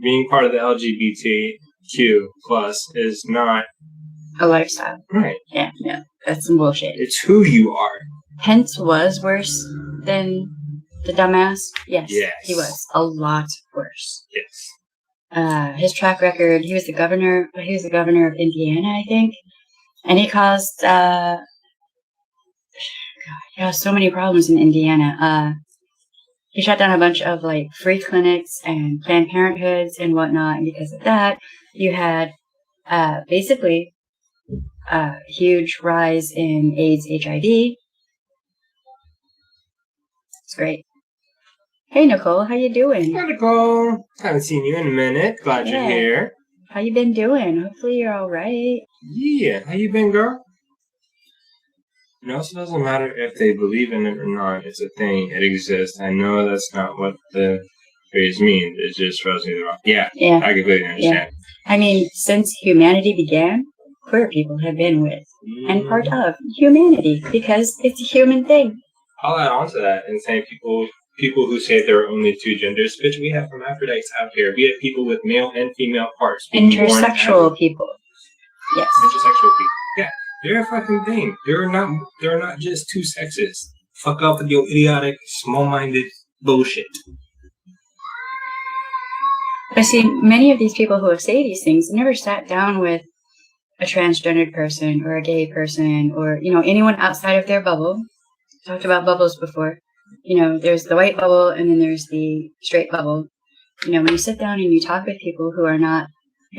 being part of the LGBTQ plus is not A lifestyle. right. Yeah. That's some bullshit. It's who you are. Pence was worse than the dumbass. Yes. Yes. He was. A lot worse. Yes. His track record, he was the governor of Indiana, I think. And he caused, so many problems in Indiana. He shut down a bunch of free clinics and Planned Parenthoods and whatnot. And because of that, you had basically a huge rise in AIDS, HIV. It's great. Hey Nicole, how you doing? Hi, Nicole. Haven't seen you in a minute. Glad you're Yeah. here. How you been doing? Hopefully you're all right. Yeah. How you been, girl? It also doesn't matter if they believe in it or not. It's a thing. It exists. I know that's not what the phrase means. It just rubs me the wrong. Yeah. Yeah. I completely understand. I mean, since humanity began, queer people have been with and part of humanity because it's a human thing. I'll add on to that and say people who say there are only two genders, bitch, we have hermaphrodites out here. We have people with male and female parts. being born Intersexual as- people. Yes. Intersexual people. Yeah. They're a fucking thing. They're not just two sexes. Fuck up with your idiotic, small-minded bullshit. But see, many of these people who say these things never sat down with a transgendered person or a gay person or, anyone outside of their bubble. Talked about bubbles before. There's the white bubble and then there's the straight bubble. When you sit down and you talk with people who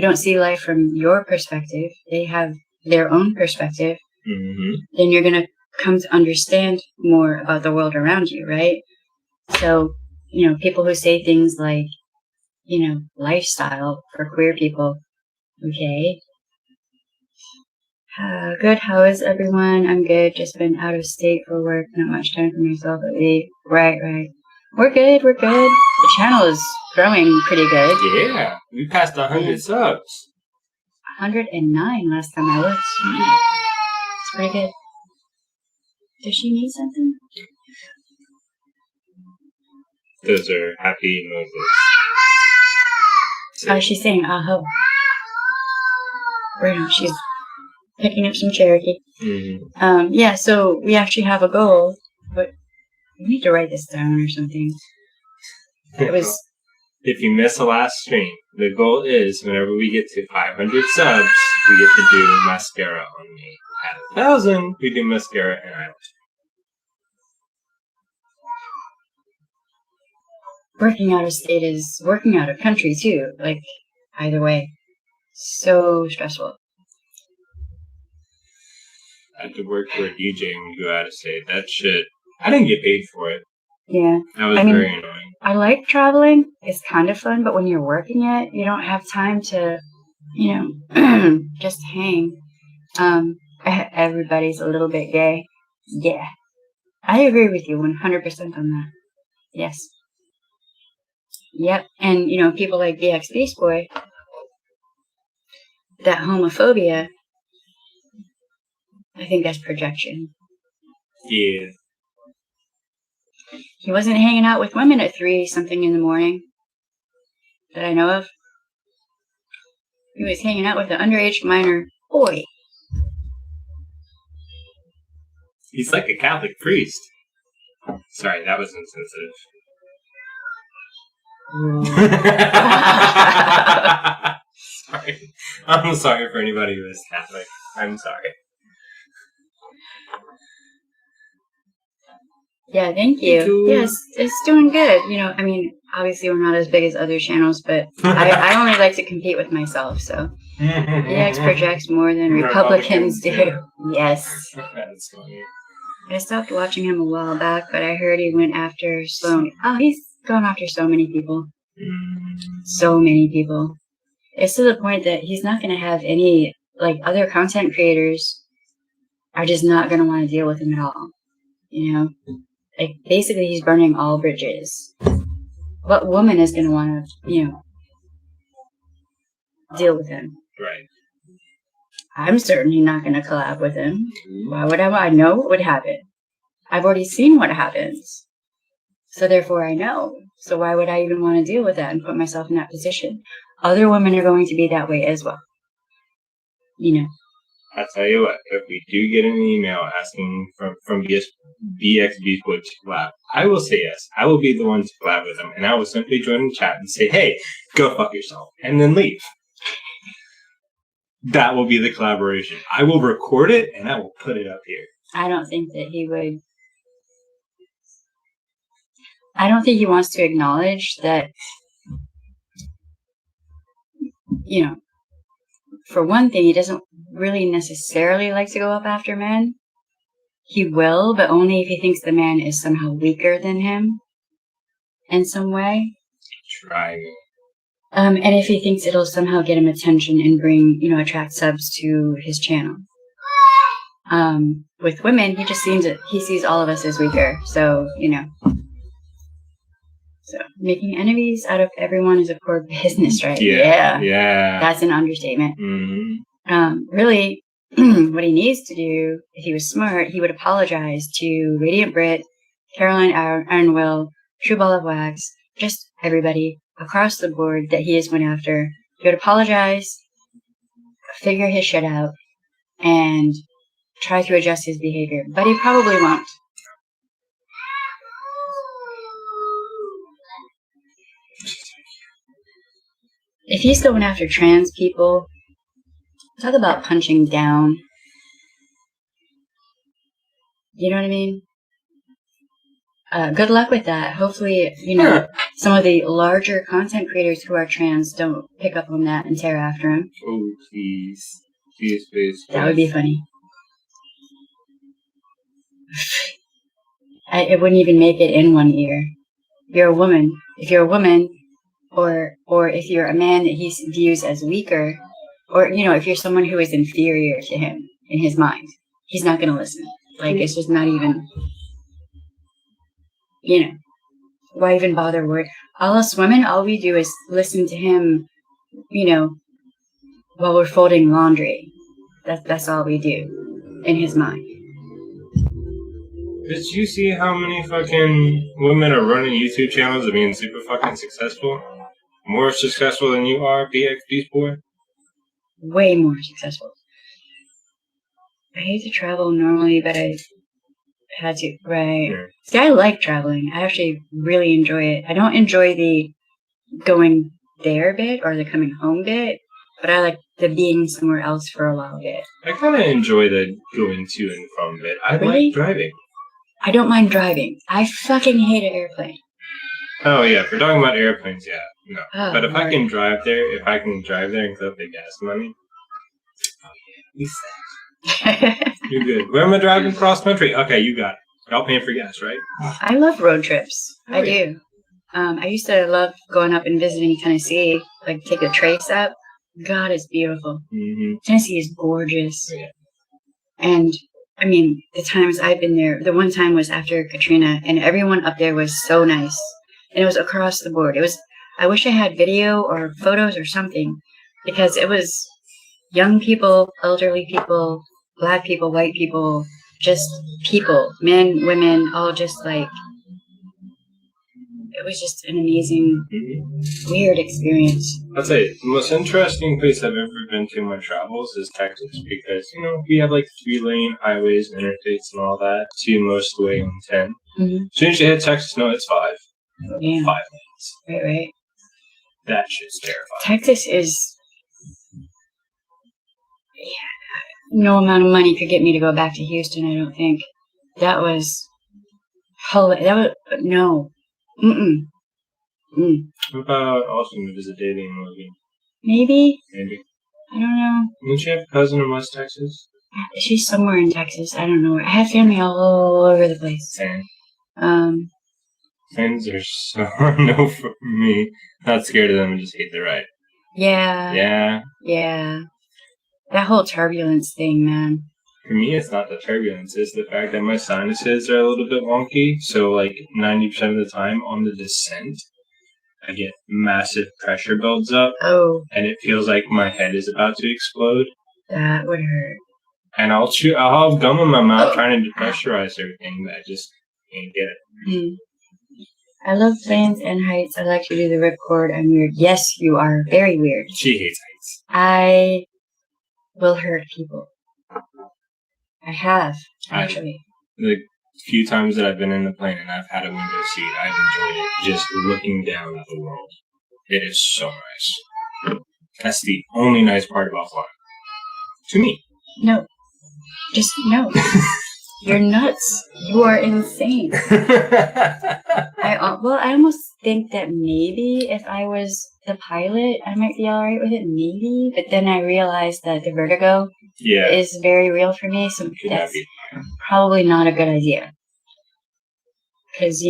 don't see life from your perspective, they have their own perspective, then you're going to come to understand more about the world around you, right? So, people who say things like, lifestyle for queer people, okay. Good. How is everyone? I'm good. Just been out of state for work. Not much time for myself. Right. We're good. The channel is growing pretty good. Yeah. We passed 100 subs. 109 last time I looked. It's pretty good. Does she need something? Those are happy emojis. Oh, she's saying aho. Right now, she's picking up some Cherokee. Mm-hmm. So we actually have a goal, but we need to write this down or something. It was If you miss the last stream, the goal is whenever we get to 500 subs, we get to do mascara on me. At 1,000, we do mascara and eyelash. Working out of state is working out of country too. Like, either way. So stressful. I had to work for a DJ and we go out of state. That shit, I didn't get paid for it. Yeah. That was I mean, very annoying. I like traveling. It's kind of fun, but when you're working it, you don't have time to, just hang. Everybody's a little bit gay. Yeah. I agree with you 100% on that. Yes. Yep. And, people like BX Beast Boy, that homophobia, I think that's projection. Yeah. He wasn't hanging out with women at 3-something in the morning that I know of. He was hanging out with an underage minor boy. He's like a Catholic priest. Sorry, that was insensitive. Sorry. I'm sorry for anybody who is Catholic. I'm sorry. Yeah, thank you. Yes, it's doing good. Obviously we're not as big as other channels, but I only like to compete with myself, so EX projects more than Republicans do. Yes. That's funny. I stopped watching him a while back, but I heard he went after Sloan. Oh, he's gone after so many people. So many people. It's to the point that he's not going to have any, other content creators are just not going to want to deal with him at all. Basically he's burning all bridges. What woman is going to want to, deal with him? Right. I'm certainly not going to collab with him. Why would I? I know what would happen. I've already seen what happens. So therefore I know. So why would I even want to deal with that and put myself in that position? Other women are going to be that way as well. I'll tell you what, if we do get an email asking from BX Beast Boy to collab, I will say yes. I will be the one to collab with them, and I will simply join the chat and say, hey, go fuck yourself, and then leave. That will be the collaboration. I will record it, and I will put it up here. I don't think that he would. I don't think he wants to acknowledge that, for one thing, he doesn't really necessarily like to go up after men. He will, but only if he thinks the man is somehow weaker than him in some way. Try me. And if he thinks it'll somehow get him attention and bring, attract subs to his channel. With women, he sees all of us as weaker. So, So making enemies out of everyone is a core business, right? Yeah. That's an understatement. Mm-hmm. Really, what he needs to do, if he was smart, he would apologize to Radiant Brit, Caroline Ironwell, True Ball of Wax, just everybody across the board that he has went after. He would apologize, figure his shit out, and try to adjust his behavior. But he probably won't. If he's going after trans people, talk about punching down. You know what I mean? Good luck with that. Hopefully, some of the larger content creators who are trans don't pick up on that and tear after him. Oh, please. Please. That would be funny. It wouldn't even make it in one ear. You're a woman. If you're a woman, or if you're a man that he views as weaker, or, if you're someone who is inferior to him in his mind, he's not going to listen. It's just not even, why even bother with all us women? All we do is listen to him, while we're folding laundry. That's all we do in his mind. Did you see how many fucking women are running YouTube channels and being super fucking successful? More successful than you are, BX Beast Boy? Way more successful. I hate to travel normally, but I had to, right? Yeah. See, I like traveling. I actually really enjoy it. I don't enjoy the going there bit or the coming home bit, but I like the being somewhere else for a while bit. I kind of enjoy the going to and from bit. I Really? like driving. I don't mind driving. I fucking hate an airplane. Oh yeah, if we're talking about airplanes, yeah, no. Oh, But if I Lord. can drive there, and clip the gas money, oh yeah, you're good. Where am I driving cross country? Okay, you got it. Y'all paying for gas, right? I love road trips. Oh, I yeah. do. I used to love going up and visiting Tennessee, like take the trace up. God, it's beautiful. Mm-hmm. Tennessee is gorgeous. Oh, yeah. And I mean, the times I've been there, the one time was after Katrina, and everyone up there was so nice. And it was across the board. I wish I had video or photos or something, because it was young people, elderly people, black people, white people, just people, men, women, all just like, it was just an amazing, Mm-hmm. weird experience. I'll say the most interesting place I've ever been to in my travels is Texas because, we have like 3-lane highways and interstates and all that. See most of the way on 10. Mm-hmm. As soon as you hit Texas, no, it's 5. Yeah. 5 lanes. Right. That shit's terrifying. Texas is, no amount of money could get me to go back to Houston, I don't think. That was, no. Mm-mm. What about Austin to visit Davey and Logan? Maybe? Maybe. I don't know. Didn't you have a cousin in West Texas? She's somewhere in Texas. I don't know where. I have family all over the place. Same. Um, Fans are so no for me. Not scared of them and just hate the ride. yeah. Yeah. That whole turbulence thing, man. For me, it's not the turbulence. It's the fact that my sinuses are a little bit wonky. So, like, 90% of the time on the descent, I get massive pressure builds up. Oh, And it feels like my head is about to explode. that would hurt. And I'll have gum in my mouth trying to depressurize everything, but I just can't get it. I love planes and heights. I like to do the ripcord. I'm weird. Yes, you are very weird. She hates heights. I will hurt people. I have, actually. The few times that I've been in the plane and I've had a window seat, I've enjoyed it. Just looking down at the world. It is so nice. That's the only nice part about flying. To me. No. Just no. You're nuts. You are insane. I almost think that maybe if I was the pilot, I might be alright with it, maybe. But then I realized that the vertigo is very real for me, so that's probably not a good idea. Because,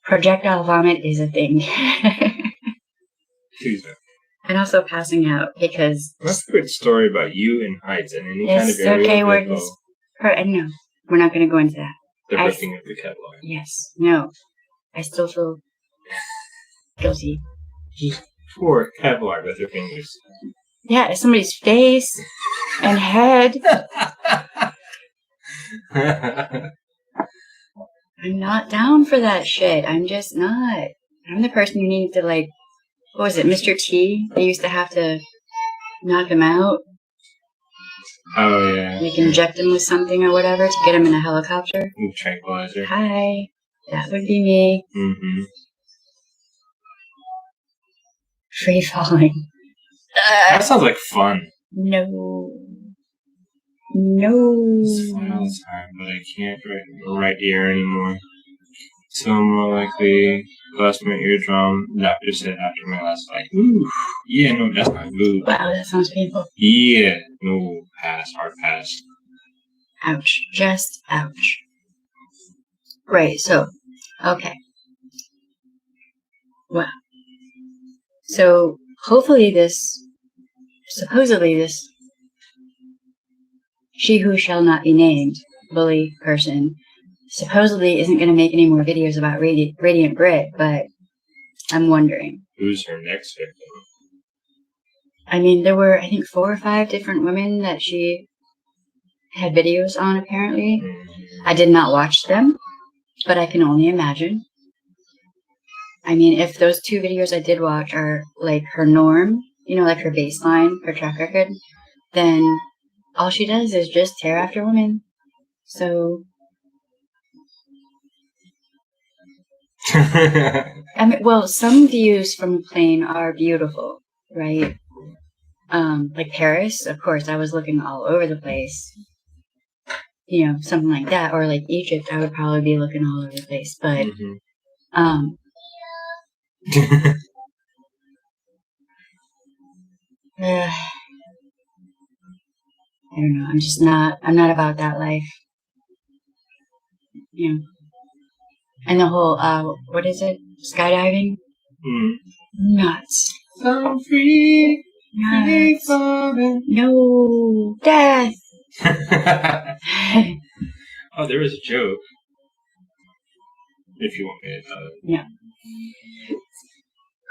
projectile vomit is a thing. And also passing out, because... That's a good story about you and heights and any kind of it's area. okay, no, we're not going to go into that. The ripping of the Kevlar. Yes, no. I still feel guilty. Just pour Kevlar with your fingers. Yeah, somebody's face and head. I'm not down for that shit. I'm just not. I'm the person you need to, like, what was it, Mr. T? They used to have to knock him out. Oh, yeah. Like, inject him with something or whatever to get him in a helicopter. Tranquilizer. Hi. That would be me. Mm-hmm. Free falling. That sounds like fun. No. It's fun all the time, but I can't right here anymore. So more likely blast my eardrum. Doctor said after my last fight. Ooh. Yeah, no, that's not good. Wow, that sounds painful. Yeah. No, pass. Hard pass. Ouch. Just ouch. Right, so, okay. Wow. So, hopefully supposedly this she who shall not be named bully person supposedly isn't going to make any more videos about Radiant Brit, but I'm wondering. Who's her next victim? I mean, there were, I think, 4 or 5 different women that she had videos on, apparently. I did not watch them, but I can only imagine. I mean, if those 2 videos I did watch are, like, her norm, like her baseline, her track record, then all she does is just tear after women. So... I mean, well, some views from a plane are beautiful, right? like Paris, of course, I was looking all over the place. You know, something like that, or like Egypt, I would probably be looking all over the place. But um, I don't know. I'm just not. I'm not about that life. You know, and the whole what is it? Skydiving? Nuts. So free, free Nuts. falling. No death. Oh, there was a joke. If you want me to tell it. Yeah.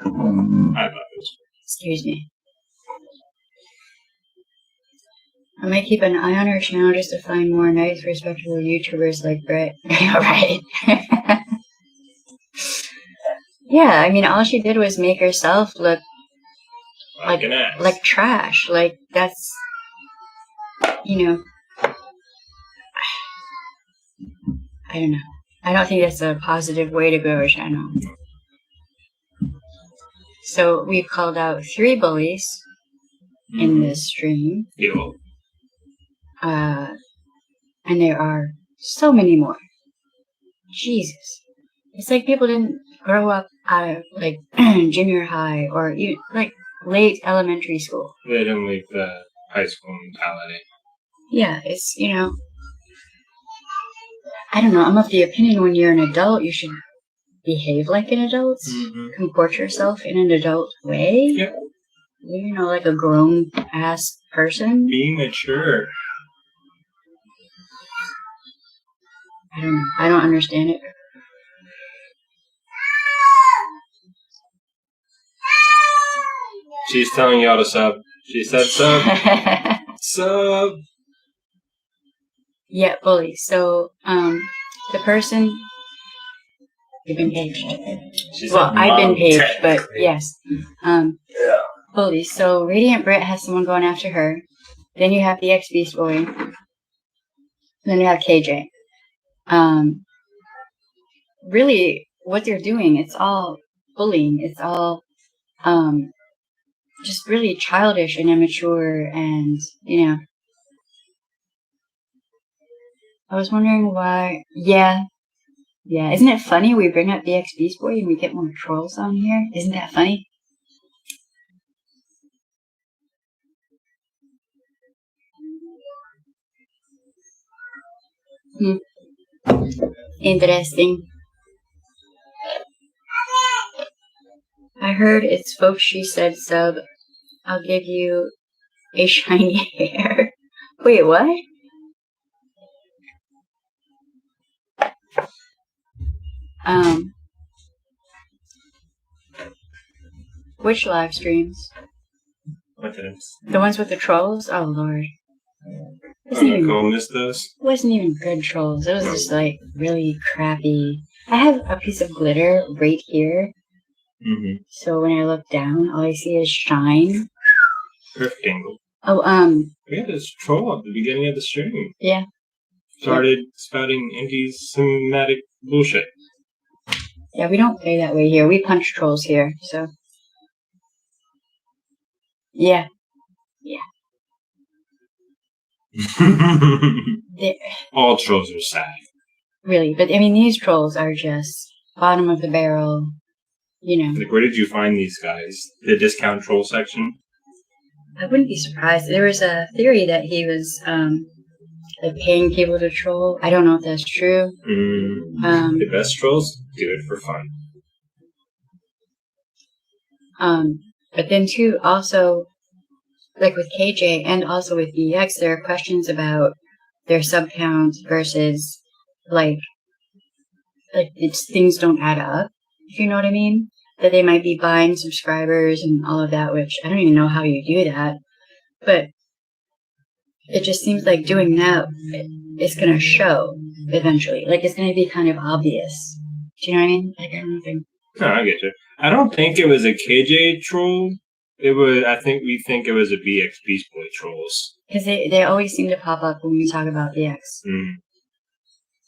I thought it was. Excuse me. I might keep an eye on her channel just to find more nice, respectable YouTubers like Brett. Right. Yeah, I mean, all she did was make herself look Like an ass. like trash. Like, that's, you know, I don't know. I don't think that's a positive way to grow a channel. So we've called out 3 bullies in this stream. Yo. And there are so many more. Jesus. It's like people didn't grow up out of, like, junior high or even, like, late elementary school. They didn't leave the high school mentality. Yeah, it's, you know, I don't know. I'm of the opinion when you're an adult, you should behave like an adult, comport yourself in an adult way. Yep. You know, like a grown-ass person. Be mature. I don't know. I don't understand it. She's telling y'all to sub. She said sub. Sub. Yeah, bully. So, the person... You've been paged. She Well, said, I've been "Mom, paged, but technically." yes. Bully. So, Radiant Brit has someone going after her. Then you have the ex-Beast Boy. Then you have KJ. Really, what they're doing, it's all bullying. It's all, just really childish and immature and, you know. I was wondering why... Yeah. Isn't it funny we bring up the ex-Beast Boy and we get more trolls on here? Isn't that funny? Interesting. I heard it's folks she said sub. I'll give you a shiny hair. Wait, what? Which live streams? What did The ones with the trolls? Oh lord. Nicole missed those? Wasn't even good trolls. It was just like really crappy. I have a piece of glitter right here. So when I look down, all I see is shine. Perfect angle. Oh, We had this troll at the beginning of the stream. Yeah. Started spouting anti-Semitic bullshit. Yeah, we don't play that way here. We punch trolls here, so. Yeah. All trolls are sad. Really, but I mean, these trolls are just bottom of the barrel, you know. Like, where did you find these guys? The discount troll section? I wouldn't be surprised. There was a theory that he was, like, paying people to troll. I don't know if that's true. The best trolls do it for fun. But then too, also, like with KJ and also with EX, there are questions about their sub count versus, like things don't add up, if you know what I mean. That they might be buying subscribers and all of that, which I don't even know how you do that. But it just seems like doing that is going to show eventually. Like, it's going to be kind of obvious. Do you know what I mean? Like, I don't think... No, I get you. I don't think it was a KJ troll. We think it was a BX Beast Boy trolls. Because they always seem to pop up when we talk about BX.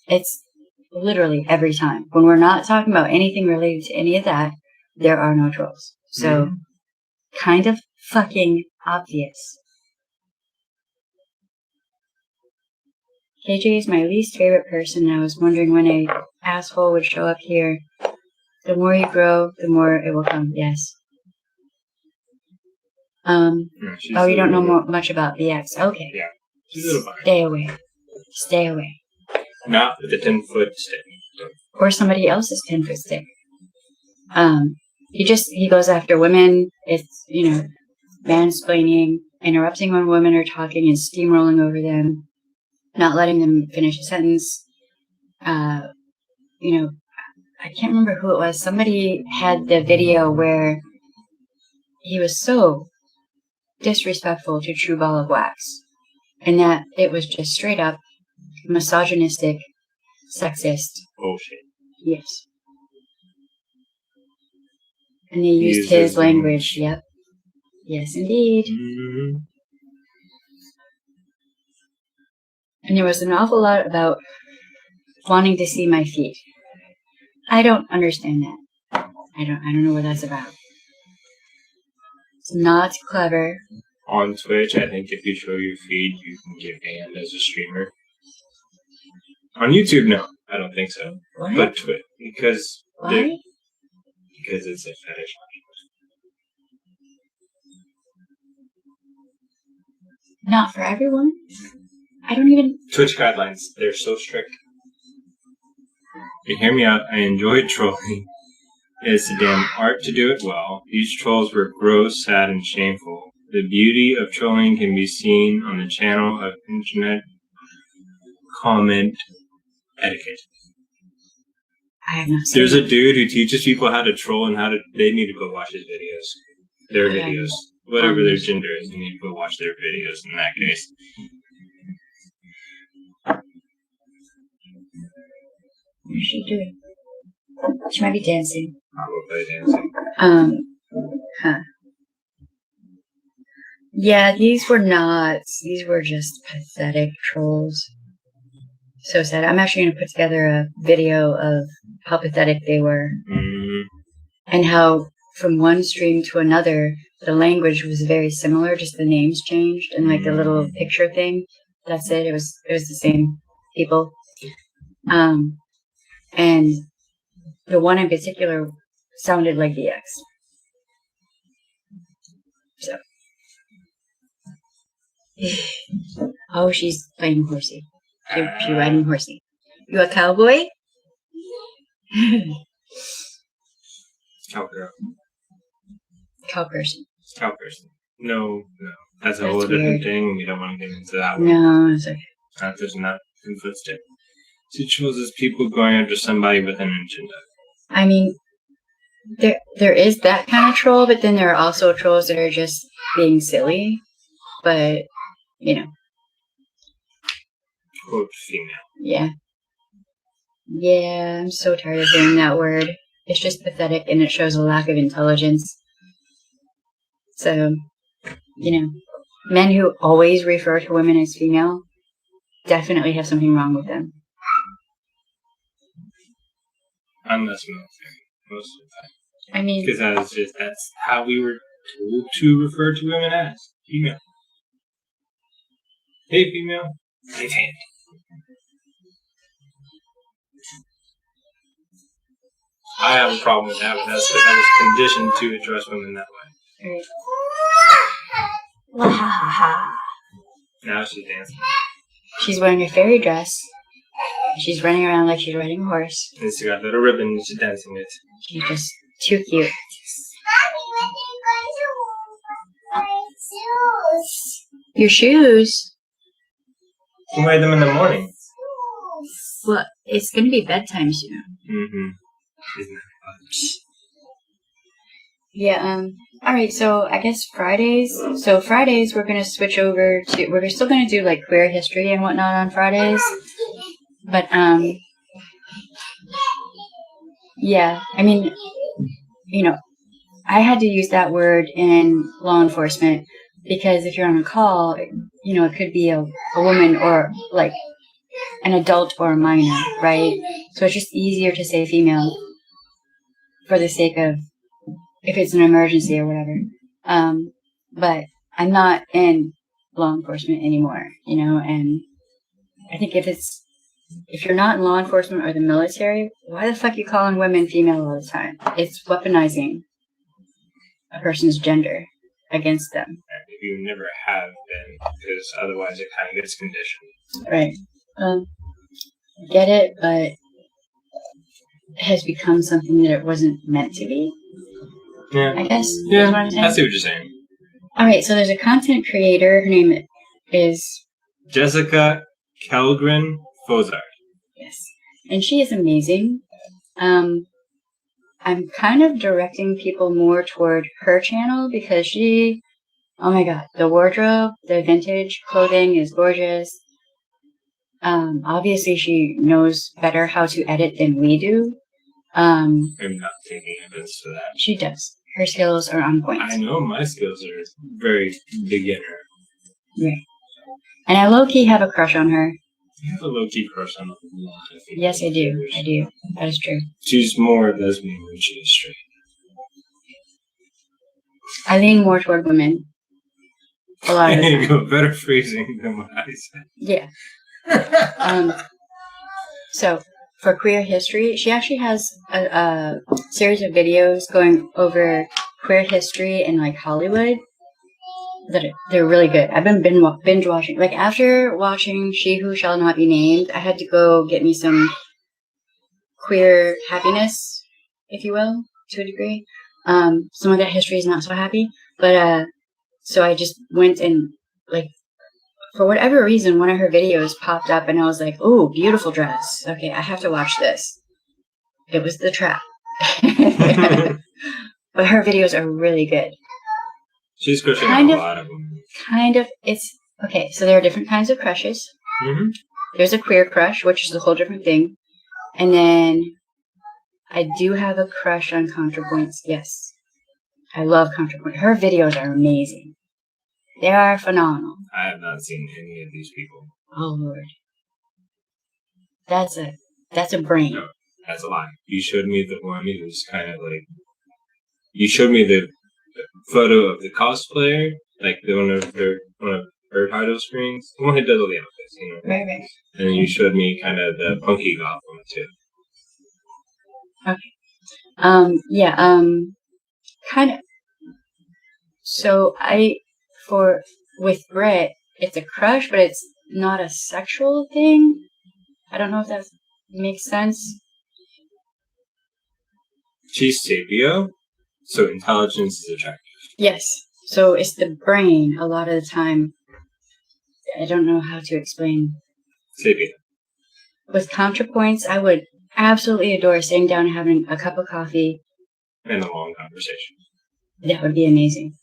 It's literally every time. When we're not talking about anything related to any of that, there are no trolls. So, kind of fucking obvious. KJ is my least favorite person, and I was wondering when a asshole would show up here. The more you grow, the more it will come. Yes. She's Oh, you don't know little- much about VX. Okay. Yeah. She's a little behind. Stay away. Stay away. Not with the 10-foot stick. Or somebody else's 10-foot stick. He goes after women. It's, mansplaining, interrupting when women are talking and steamrolling over them, not letting them finish a sentence. I can't remember who it was. Somebody had the video where he was so disrespectful to True Ball of Wax, and that it was just straight up misogynistic, sexist. Bullshit. Yes. And they used Uses his them. language. Yep. Yes, indeed. Mm-hmm. And there was an awful lot about wanting to see my feet. I don't understand that. I don't know what that's about. It's not clever. On Twitch, I think if you show your feed, you can get banned as a streamer. On YouTube, no, I don't think so. What? But Twitch, because Why? it's a fetish. Not for everyone. I don't even. Twitch guidelines, they're so strict. You hear me out. I enjoyed trolling. It's a damn art to do it well. These trolls were gross, sad, and shameful. The beauty of trolling can be seen on the channel of Internet Comment Etiquette. I have not seen There's it. a dude who teaches people how to troll and they need to go watch his videos. Their Yeah. videos. Whatever their gender is, you need to go watch their videos in that case. What is she doing? She might be dancing. Probably dancing. Huh. Yeah, these were just pathetic trolls. So sad. I'm actually going to put together a video of how pathetic they were. Mm, And how from one stream to another, the language was very similar, just the names changed and like the little picture thing. That's it. It was the same people. And the one in particular sounded like VX. So. Oh, she's playing horsey. She riding horsey. You a cowboy? Cowgirl. Cow person. Cow person. No. That's a That's whole different weird. thing. We don't want to get into that one. No, it's okay. There's not 10-foot stick. It shows us people going after somebody with an agenda. I mean, there is that kind of troll, but then there are also trolls that are just being silly. But, Quote female. yeah. Yeah, I'm so tired of hearing that word. It's just pathetic and it shows a lack of intelligence. So, men who always refer to women as female definitely have something wrong with them. Unless military, most of the time. I mean, Because that's how we were told to refer to women as female. Hey, female. Right hand. I have a problem with that, but that's because I was conditioned to address women that way. alright. Now she's dancing. She's wearing a fairy dress. She's running around like she's riding a horse. And she's got a little ribbon and she's dancing it. She's just too cute. Your shoes? Who made them in the morning? Well, it's gonna be bedtime soon. Mm-hmm. Isn't that fun? Yeah, alright, so I guess Fridays. So Fridays we're gonna switch over to, we're still gonna do like queer history and whatnot on Fridays. But, yeah, I mean, I had to use that word in law enforcement because if you're on a call, it could be a woman or like an adult or a minor, right? So it's just easier to say female for the sake of if it's an emergency or whatever. but I'm not in law enforcement anymore, you know, and I think if you're not in law enforcement or the military, why the fuck you calling women female all the time? It's weaponizing a person's gender against them. If you never have been, because otherwise it kind of gets conditioned. Right. Get it, but it has become something that it wasn't meant to be, Yeah. I guess. Is Yeah, what I'm saying. I see what you're saying. Alright, so there's a content creator. Her name is... Jessica Kelgren Fozard. Yes. And she is amazing. I'm kind of directing people more toward her channel because she... Oh my god. The wardrobe, the vintage clothing is gorgeous. Obviously she knows better how to edit than we do. I'm not taking offense to that. She does. Her skills are on point. I know my skills are very beginner. Right. And I low-key have a crush on her. You have a low-key crush on a lot of people. Yes, I do. I do. That is true. She's more lesbian than she is straight. I lean more toward women. A lot of the There time. you go. Better phrasing than what I said. Yeah. So for queer history, she actually has a series of videos going over queer history in like Hollywood. They're really good. I've been binge watching. Like after watching She Who Shall Not Be Named, I had to go get me some queer happiness, if you will, to a degree. Some of that history is not so happy, but so I just went and like for whatever reason, one of her videos popped up, and I was like, "Ooh, beautiful dress. Okay, I have to watch this." It was The Trap, but her videos are really good. She's crushing on a lot of them. It's okay. So there are different kinds of crushes. Mm-hmm. There's a queer crush, which is a whole different thing, and then I do have a crush on ContraPoints. Yes, I love ContraPoints. Her videos are amazing. They are phenomenal. I have not seen any of these people. Oh Lord, that's a brain. No, that's a lie. You showed me the one who was kind of like. You showed me the photo of the cosplayer, like the one of her title screens, the one who does all the outfits, you know. Right. And then you showed me kind of the punky goth one too. Okay. Kind of. So with Britt, it's a crush, but it's not a sexual thing. I don't know if that makes sense. She's sapio, so intelligence is attractive. Yes. So it's the brain a lot of the time. I don't know how to explain. Sapio. With ContraPoints, I would absolutely adore sitting down and having a cup of coffee. And a long conversation. That would be amazing.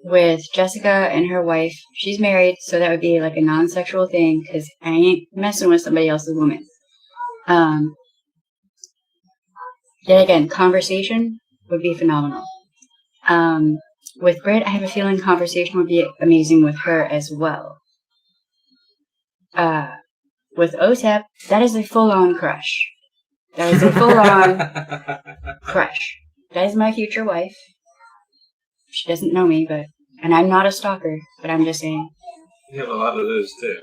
With Jessica and her wife, she's married, so that would be like a non-sexual thing because I ain't messing with somebody else's woman. Yet again, conversation would be phenomenal. With Britt, I have a feeling conversation would be amazing with her as well. With OTEP, that is a full-on crush. That is a full-on crush. That is my future wife. She doesn't know me, and I'm not a stalker, but I'm just saying. You have a lot of those too.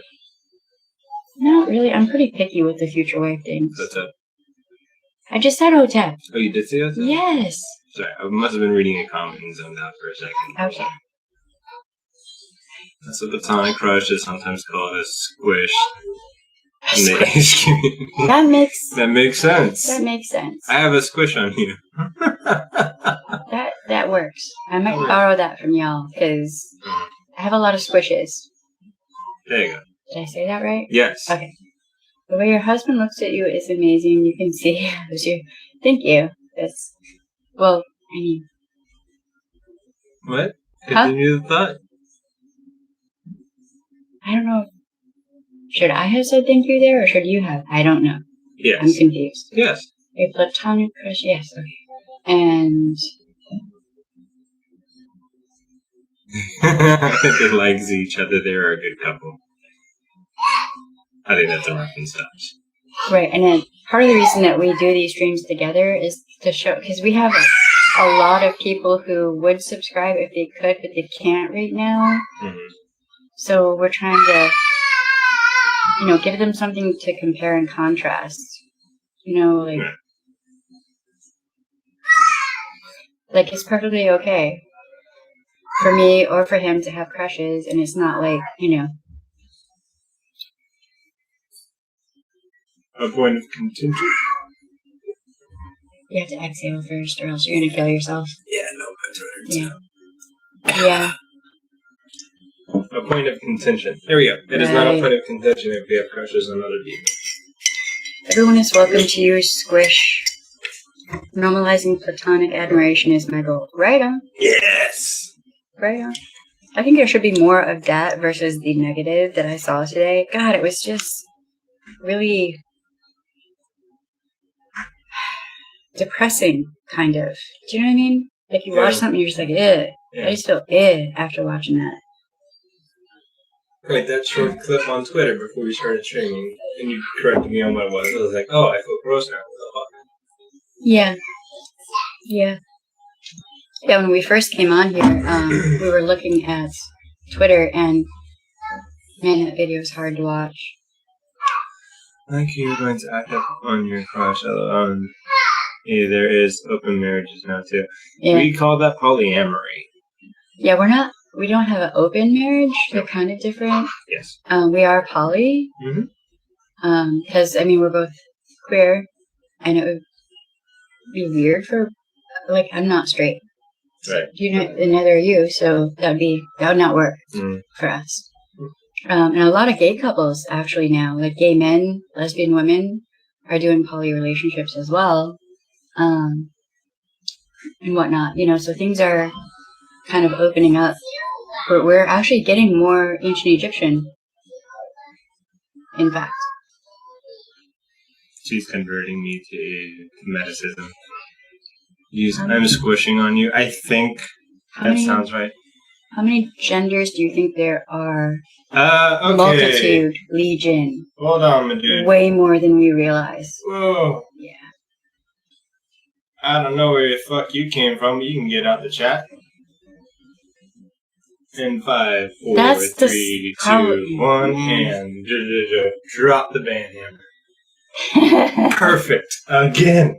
No, really, I'm pretty picky with the future wife things. What's up? I just said OTEP. Oh, you did say that? Yes. Sorry, I must have been reading a comment and zoned out for a second. Okay. That's what the platonic crush is sometimes called a squish. That makes sense. That makes sense. I have a squish on you. That works. I might borrow that from y'all because I have a lot of squishes. There you go. Did I say that right? Yes. Okay. The way your husband looks at you is amazing. You can see Thank you. Well, I mean. What? Continue the thought. I don't know. Should I have said thank you there, or should you have? I don't know. Yes. I'm confused. Yes. A platonic crush. Yes. Okay. And. They like each other. They're a good couple. I think that's a reference to us. Right, and then part of the reason that we do these streams together is to show, because we have a lot of people who would subscribe if they could, but they can't right now. Mhm. So we're trying to, give them something to compare and contrast. Yeah. Like it's perfectly okay for me or for him to have crushes, and it's not like, A point of contention. you have to exhale first or else you're going to kill yourself. Yeah, no, that's right. Yeah. A point of contention. There we go. It is not a Right. point of contention if we have crushes on other people. Everyone is welcome to use Squish. Normalizing platonic admiration is my goal. Right on. Yes! Right on. I think there should be more of that versus the negative that I saw today. God, it was just really depressing, kind of. Do you know what I mean? Like you watch Yeah. something, you're just like, eh. Yeah. I just feel eh after watching that. Like that short clip on Twitter before we started streaming, and you corrected me on what it was. I was like, oh, I feel gross now. Yeah. Yeah. Yeah, when we first came on here, we were looking at Twitter, and man, that video was hard to watch. Like you're going to act up on your crush. Yeah, there is open marriages now too. Yeah. We call that polyamory. Yeah, we don't have an open marriage. They're kind of different. Yes. We are poly. Mm-hmm. Because, we're both queer, and it would be weird for, like, I'm not straight. Right. And neither are you, so that would not work for us. And a lot of gay couples, actually, now, like gay men, lesbian women, are doing poly relationships as well, and whatnot, so things are kind of opening up. We're actually getting more ancient Egyptian, in fact. She's converting me to Catholicism. I'm squishing on you. I think that sounds right. How many genders do you think there are? Okay. Multitude, legion. Hold on, my dude. Way more than we realize. Whoa. Yeah. I don't know where the fuck you came from, but you can get out the chat. In 5, 4, 3, 2, 1, and drop the band hammer. Perfect. Again.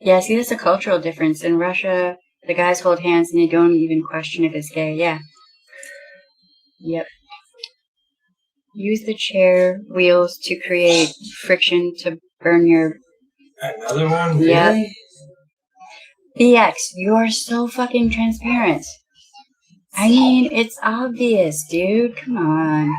Yeah, see, that's a cultural difference. In Russia, the guys hold hands and they don't even question if it's gay. Yeah. Yep. Use the chair wheels to create friction to burn your... Another one? Yep. Really? BX, you're so fucking transparent. It's obvious, dude. Come on.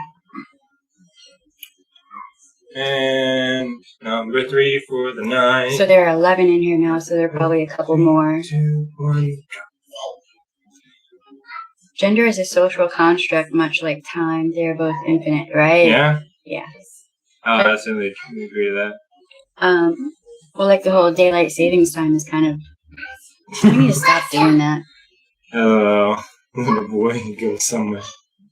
And number 3 for the night. So there are 11 in here now, so there are probably a couple more. 2, 1. Gender is a social construct, much like time. They are both infinite, right? Yeah? Yeah. Oh, that's really true. Agree with that. Well, like the whole daylight savings time is kind of... I need to stop doing that. Oh, little boy goes somewhere.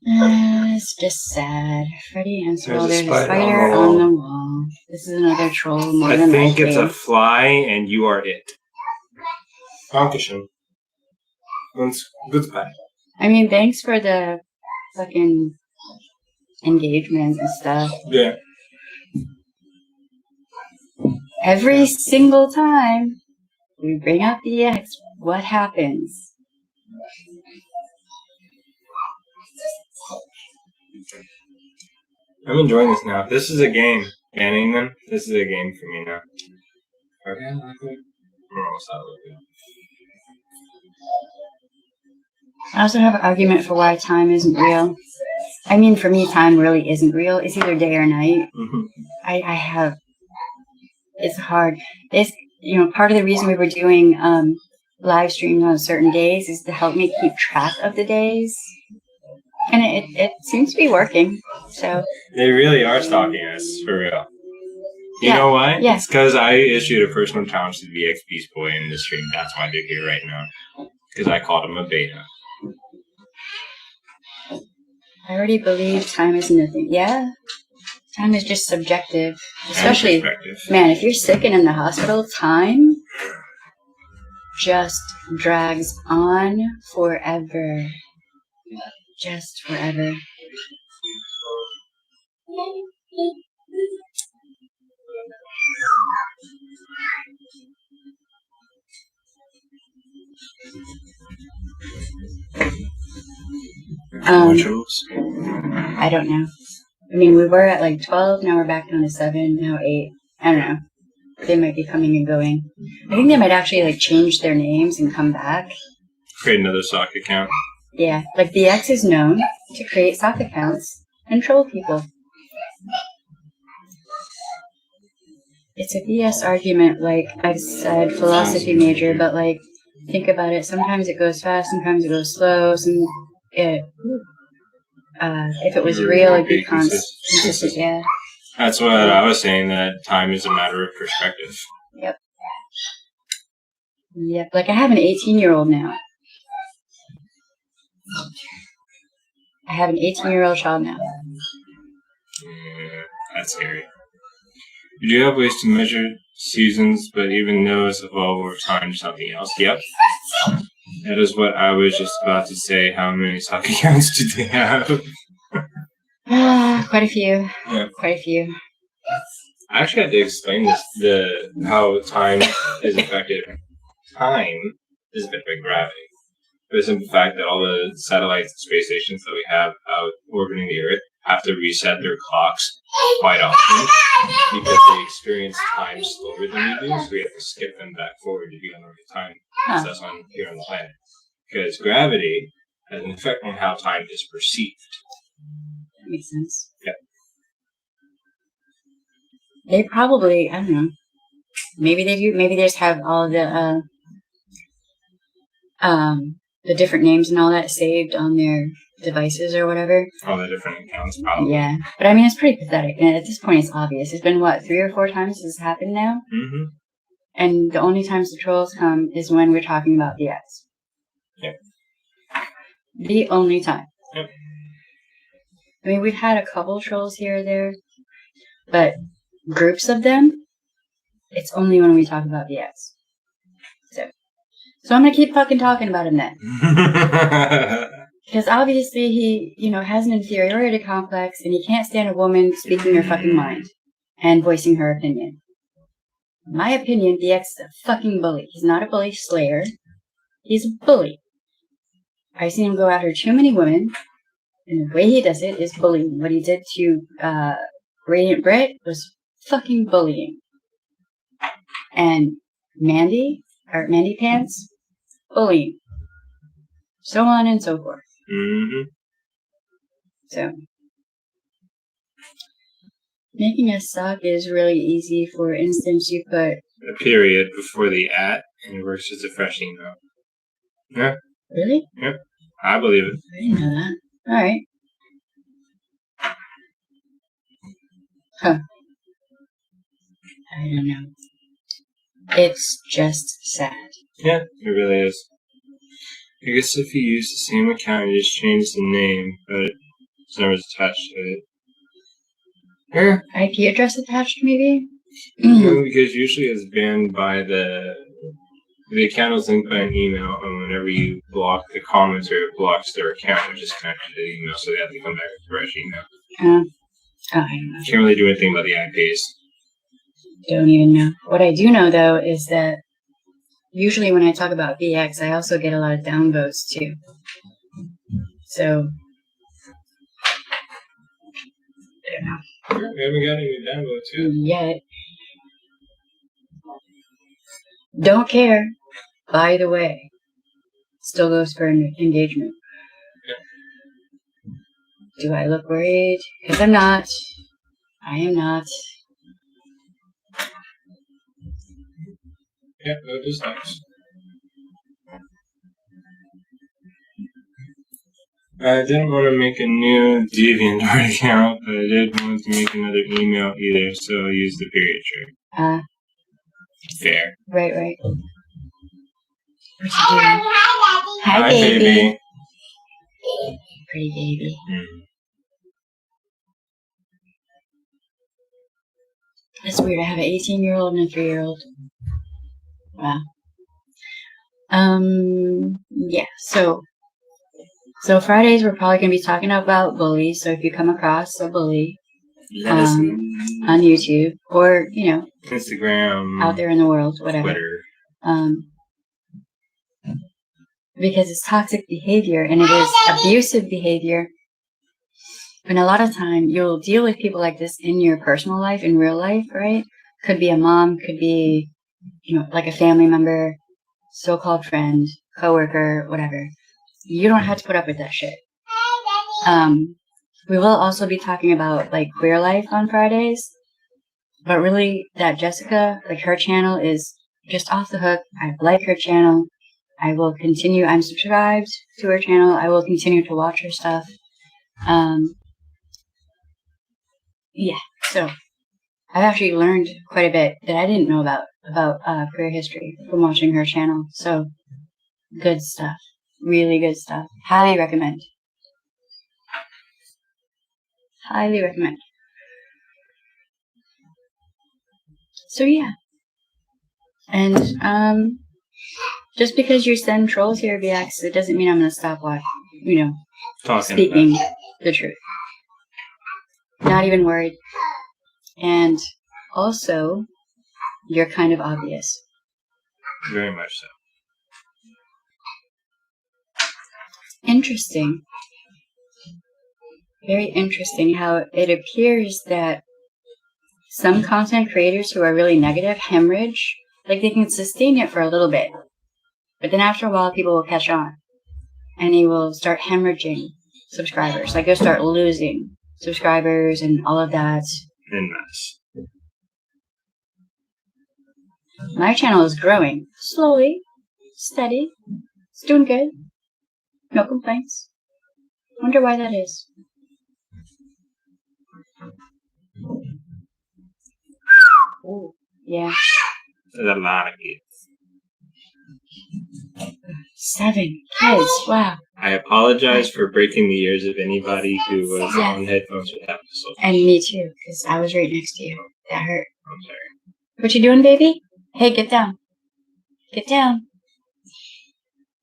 It's just sad. Freddy answered. There's a There's a spider spider on on the the wall. This is another troll more I than think likely. it's a fly, and you are it. Dankeschön. Und goodbye. Thanks for the fucking engagement and stuff. Yeah. Every single time we bring up the X, what happens? I'm enjoying this now. This is a game. Banning them, this is a game for me now. Okay, okay. I also have an argument for why time isn't real. For me, time really isn't real. It's either day or night. Mm-hmm. It's hard. It's, part of the reason we were doing live streams on certain days is to help me keep track of the days. And it seems to be working. So They really are stalking us, for real. You Yeah. know why? Yeah. It's because I issued a personal challenge to the VX Beast Boy in the stream. That's why they're here right now. Because I called him a beta. I already believe time isn't a thing. Yeah. Time is just subjective. And Especially, perspective. man, if you're sick and in the hospital, time just drags on forever. Just forever. Rituals. I don't know. I mean, we were at like 12, now we're back down to 7, now 8. I don't know. They might be coming and going. I think they might actually like change their names and come back. Create another sock account. Yeah, like the X is known to create sock accounts and troll people. It's a BS argument, like I've said, philosophy major, but like, think about it. Sometimes it goes fast, sometimes it goes slow. If it was real, it'd be consistent. Yeah. That's what I was saying, that time is a matter of perspective. Yep. Like I have an 18-year-old now. I have an 18-year-old child now. Yeah, that's scary. You do have ways to measure seasons, but even those evolve over time to something else. Yep. That is what I was just about to say. How many sock accounts do they have? Quite a few. Yeah. Quite a few. I actually had to explain how time is affected. Time is affected by gravity. For the simple fact that all the satellites and space stations that we have out orbiting the Earth have to reset their clocks quite often because they experience time slower than we do, so we have to skip them back forward to be on the right time. So that's on here on the planet. Because gravity has an effect on how time is perceived. That makes sense. Yep. They probably, I don't know. Maybe they do. Maybe they just have all the different names and all that saved on their devices or whatever. All the different accounts, probably. Yeah, but I mean, it's pretty pathetic. And at this point, it's obvious. It's been, 3 or 4 times this has happened now? Mm-hmm. And the only times the trolls come is when we're talking about the X. Yep. The only time. Yep. I mean, we've had a couple trolls here or there, but groups of them, it's only when we talk about the X. So I'm going to keep fucking talking about him then. Because obviously he, has an inferiority complex and he can't stand a woman speaking her fucking mind and voicing her opinion. In my opinion, the X is a fucking bully. He's not a bully slayer. He's a bully. I've seen him go after too many women, and the way he does it is bullying. What he did to Radiant Brit was fucking bullying. And Mandy Pants, bullying. So on and so forth. Mm-hmm. So, making a sock is really easy. For instance, you put a period before the at, and it works as a fresh email. Yeah. Really? Yep. I believe it. I didn't know that. Alright. Huh. I don't know. It's just sad. Yeah, it really is. I guess if you use the same account, you just change the name, but it's never attached to it. Yeah. IP address attached, maybe? No, because usually it's banned by the account is linked by an email, and whenever you block the commenter, it blocks their account, which is connected to the email, so they have to come back with a fresh email. I don't know. Can't really do anything about the IPs. Don't even know. What I do know, though, is that usually when I talk about VX, I also get a lot of downvotes, too. So, I don't know. We haven't got any downvotes yet. Yet. Don't care. By the way. Still goes for engagement. Do I look worried? Because I'm not. I am not. Yeah, no dislikes. I didn't want to make a new DeviantArt account, but I did want to make another email either, so I used the period trick. Fair. Right. What you doing? Hi, baby. Pretty baby. That's weird. I have an 18-year-old and a 3-year-old. Wow. Yeah. So Fridays we're probably gonna be talking about bullies. So if you come across a bully Let us know. on YouTube or Instagram, out there in the world, whatever. Twitter. Because it's toxic behavior and it is abusive behavior. And a lot of time you'll deal with people like this in your personal life, in real life, right? Could be a mom, could be, like a family member, so-called friend, coworker, whatever. You don't have to put up with that shit. We will also be talking about like queer life on Fridays, but really that Jessica, like her channel is just off the hook. I like her channel. I will continue. I'm subscribed to her channel. I will continue to watch her stuff. Yeah, so I've actually learned quite a bit that I didn't know about queer history from watching her channel. So good stuff. Really good stuff. Highly recommend. Highly recommend. So yeah. And just because you send trolls here, VX, it doesn't mean I'm gonna stop speaking the truth. Not even worried. And also, you're kind of obvious. Very much so. Interesting. Very interesting how it appears that some content creators who are really negative hemorrhage, like they can sustain it for a little bit. But then after a while, people will catch on. And they will start hemorrhaging subscribers. Like they'll start losing subscribers and all of that. En masse. My channel is growing. Slowly. Steady. It's doing good. No complaints. Wonder why that is. Ooh, yeah. There's a lot of kids. 7 kids. Wow. I apologize for breaking the ears of anybody who was on headphones with that whistle. And me too, because I was right next to you. That hurt. I'm sorry. What you doing, baby? Hey, get down. Get down.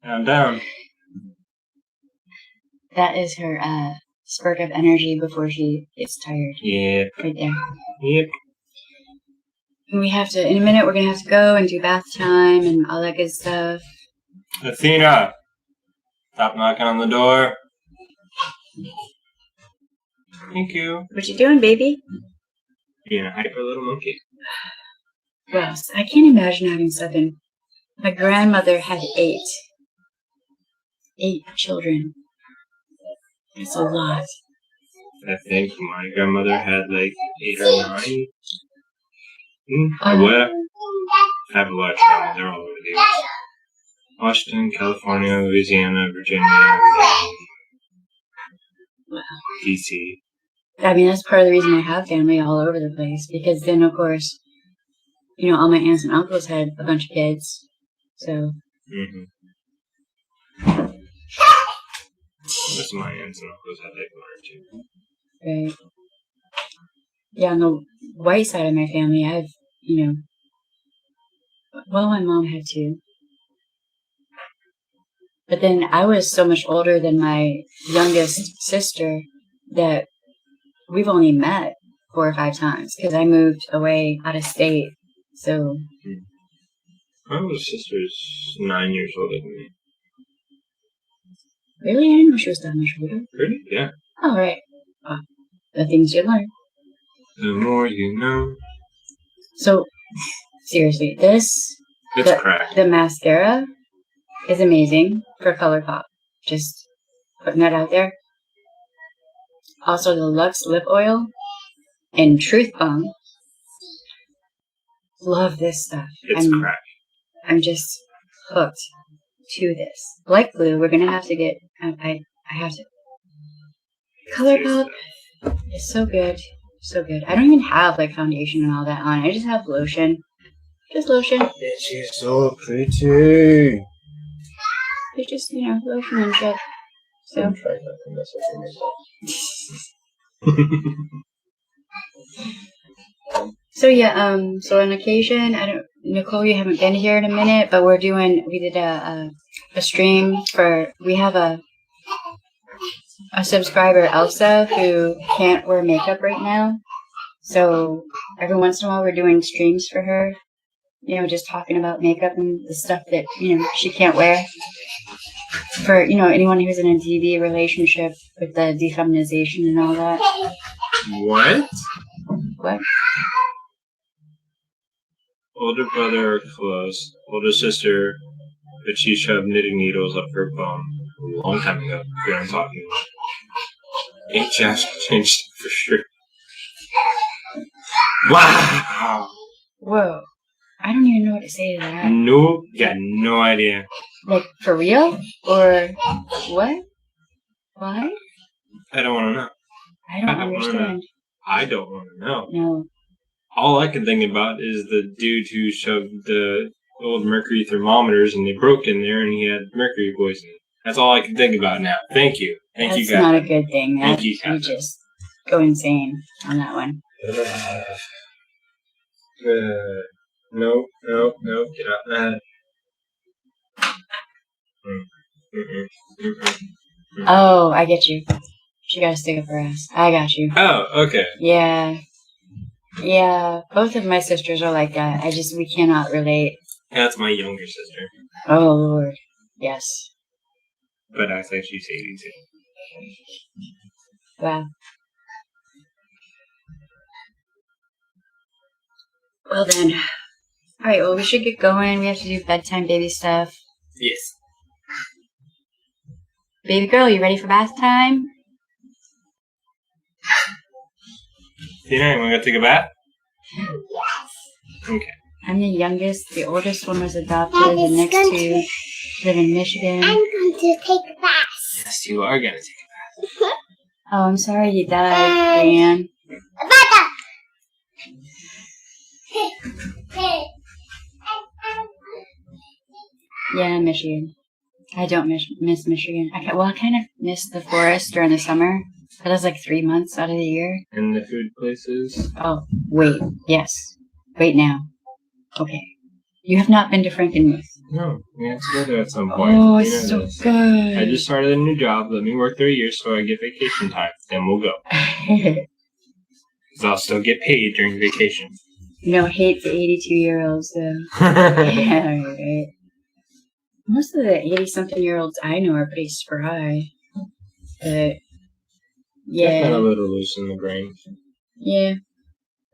I'm down. That is her spurt of energy before she gets tired. Yeah. Right there. Yep. And we have to, in a minute, we're going to have to go and do bath time and all that good stuff. Athena! Stop knocking on the door. Thank you. What you doing, baby? Being a hyper little monkey. Gross. I can't imagine having 7. My grandmother had 8. 8 children. That's a lot. I think my grandmother had like 8 or 9. I have a large family. They're all over the US. Washington, California, Louisiana, Virginia, DC. I mean, that's part of the reason I have family all over the place. Because then, of course, all my aunts and uncles had a bunch of kids. So. Mm-hmm. Most of my aunts and uncles had like 1 or 2. Right. Yeah, on the white side of my family, I have, my mom had 2. But then I was so much older than my youngest sister that we've only met 4 or 5 times because I moved away out of state. So. My older sister's 9 years older than me. Really? I didn't know she was that much older. Really? Yeah. Oh, right. Well, the things you learn. The more you know. So, seriously, It's crack. The mascara is amazing for ColourPop. Just putting that out there. Also, the Luxe Lip Oil and Truth Bomb. Love this stuff. It's crack. I'm just hooked to this. Like glue, we're gonna have to get. I have to. ColourPop is so good, so good. I don't even have like foundation and all that on. I just have lotion. Just lotion. She's so pretty. It's just lotion and shit. So. I'm trying not to mess up So yeah, so on occasion, Nicole, you haven't been here in a minute, but we did a stream we have a subscriber, Elsa, who can't wear makeup right now. So every once in a while we're doing streams for her, just talking about makeup and the stuff that, she can't wear. For, anyone who's in a DV relationship with the defeminization and all that. What? What? Older brother are close. Older sister, but she shoved knitting needles up her bum a long time ago. We aren't talking about. Ain't Josh changed for sure. Wow! Whoa. I don't even know what to say to that. Nope. Got no idea. Like, for real? Or what? Why? I don't want to know. I don't understand. I don't want to know. No. All I can think about is the dude who shoved the old mercury thermometers and they broke in there and he had mercury poisoning. That's all I can think about now. Thank you. Thank you, guys. That's not a good thing. Thank you, You just go insane on that one. No. Get out of that. Oh, I get you. She gotta stick up her ass. I got you. Oh, okay. Yeah. Yeah, both of my sisters are like that. We cannot relate. That's my younger sister. Oh, Lord. Yes. But I think she's 82. Wow. Well then. Alright, well we should get going. We have to do bedtime baby stuff. Yes. Baby girl, you ready for bath time? Tina, you want to go take a bath? Okay. I'm the youngest. The oldest one was adopted. The next two live in Michigan. I'm going to take a bath. Yes, you are going to take a bath. Oh, I'm sorry you died, Diane. Yeah, Michigan. I don't miss Michigan. I kind of miss the forest during the summer. But that's like 3 months out of the year. And the food places? Oh, wait. Yes. Wait now. Okay. You have not been to Frankenmuth. No, we have to go there at some point. Oh, You know it's so this. good. I just started a new job. Let me work there a year so I get vacation time. Then we'll go. Because I'll still get paid during vacation. No hate to 82-year-olds, though. Yeah, right. Most of the 80-something-year-olds I know are pretty spry. But, yeah. Kind of a little loose in the brain. Yeah.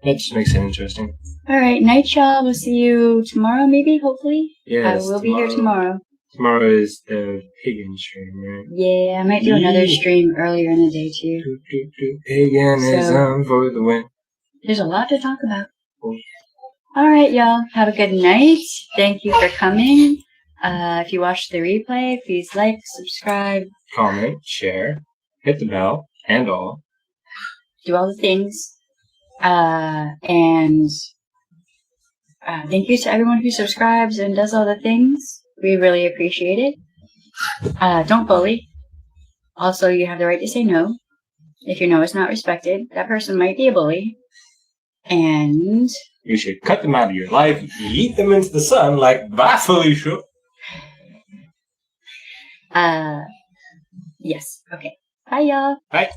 That just makes it interesting. All right, night, y'all. We'll see you tomorrow, maybe, hopefully. Yes, I will be here tomorrow. Tomorrow is the pagan stream, right? Yeah, I might do another stream earlier in the day, too. Paganism for the win. There's a lot to talk about. All right, y'all. Have a good night. Thank you for coming. If you watched the replay, please like, subscribe. Comment, share, hit the bell, and all. Do all the things. And thank you to everyone who subscribes and does all the things. We really appreciate it. Don't bully. Also, you have the right to say no. If your no is not respected, that person might be a bully. And You should cut them out of your life, yeet them into the sun like, bye, Felicia. yes. Okay. Bye, y'all. Bye.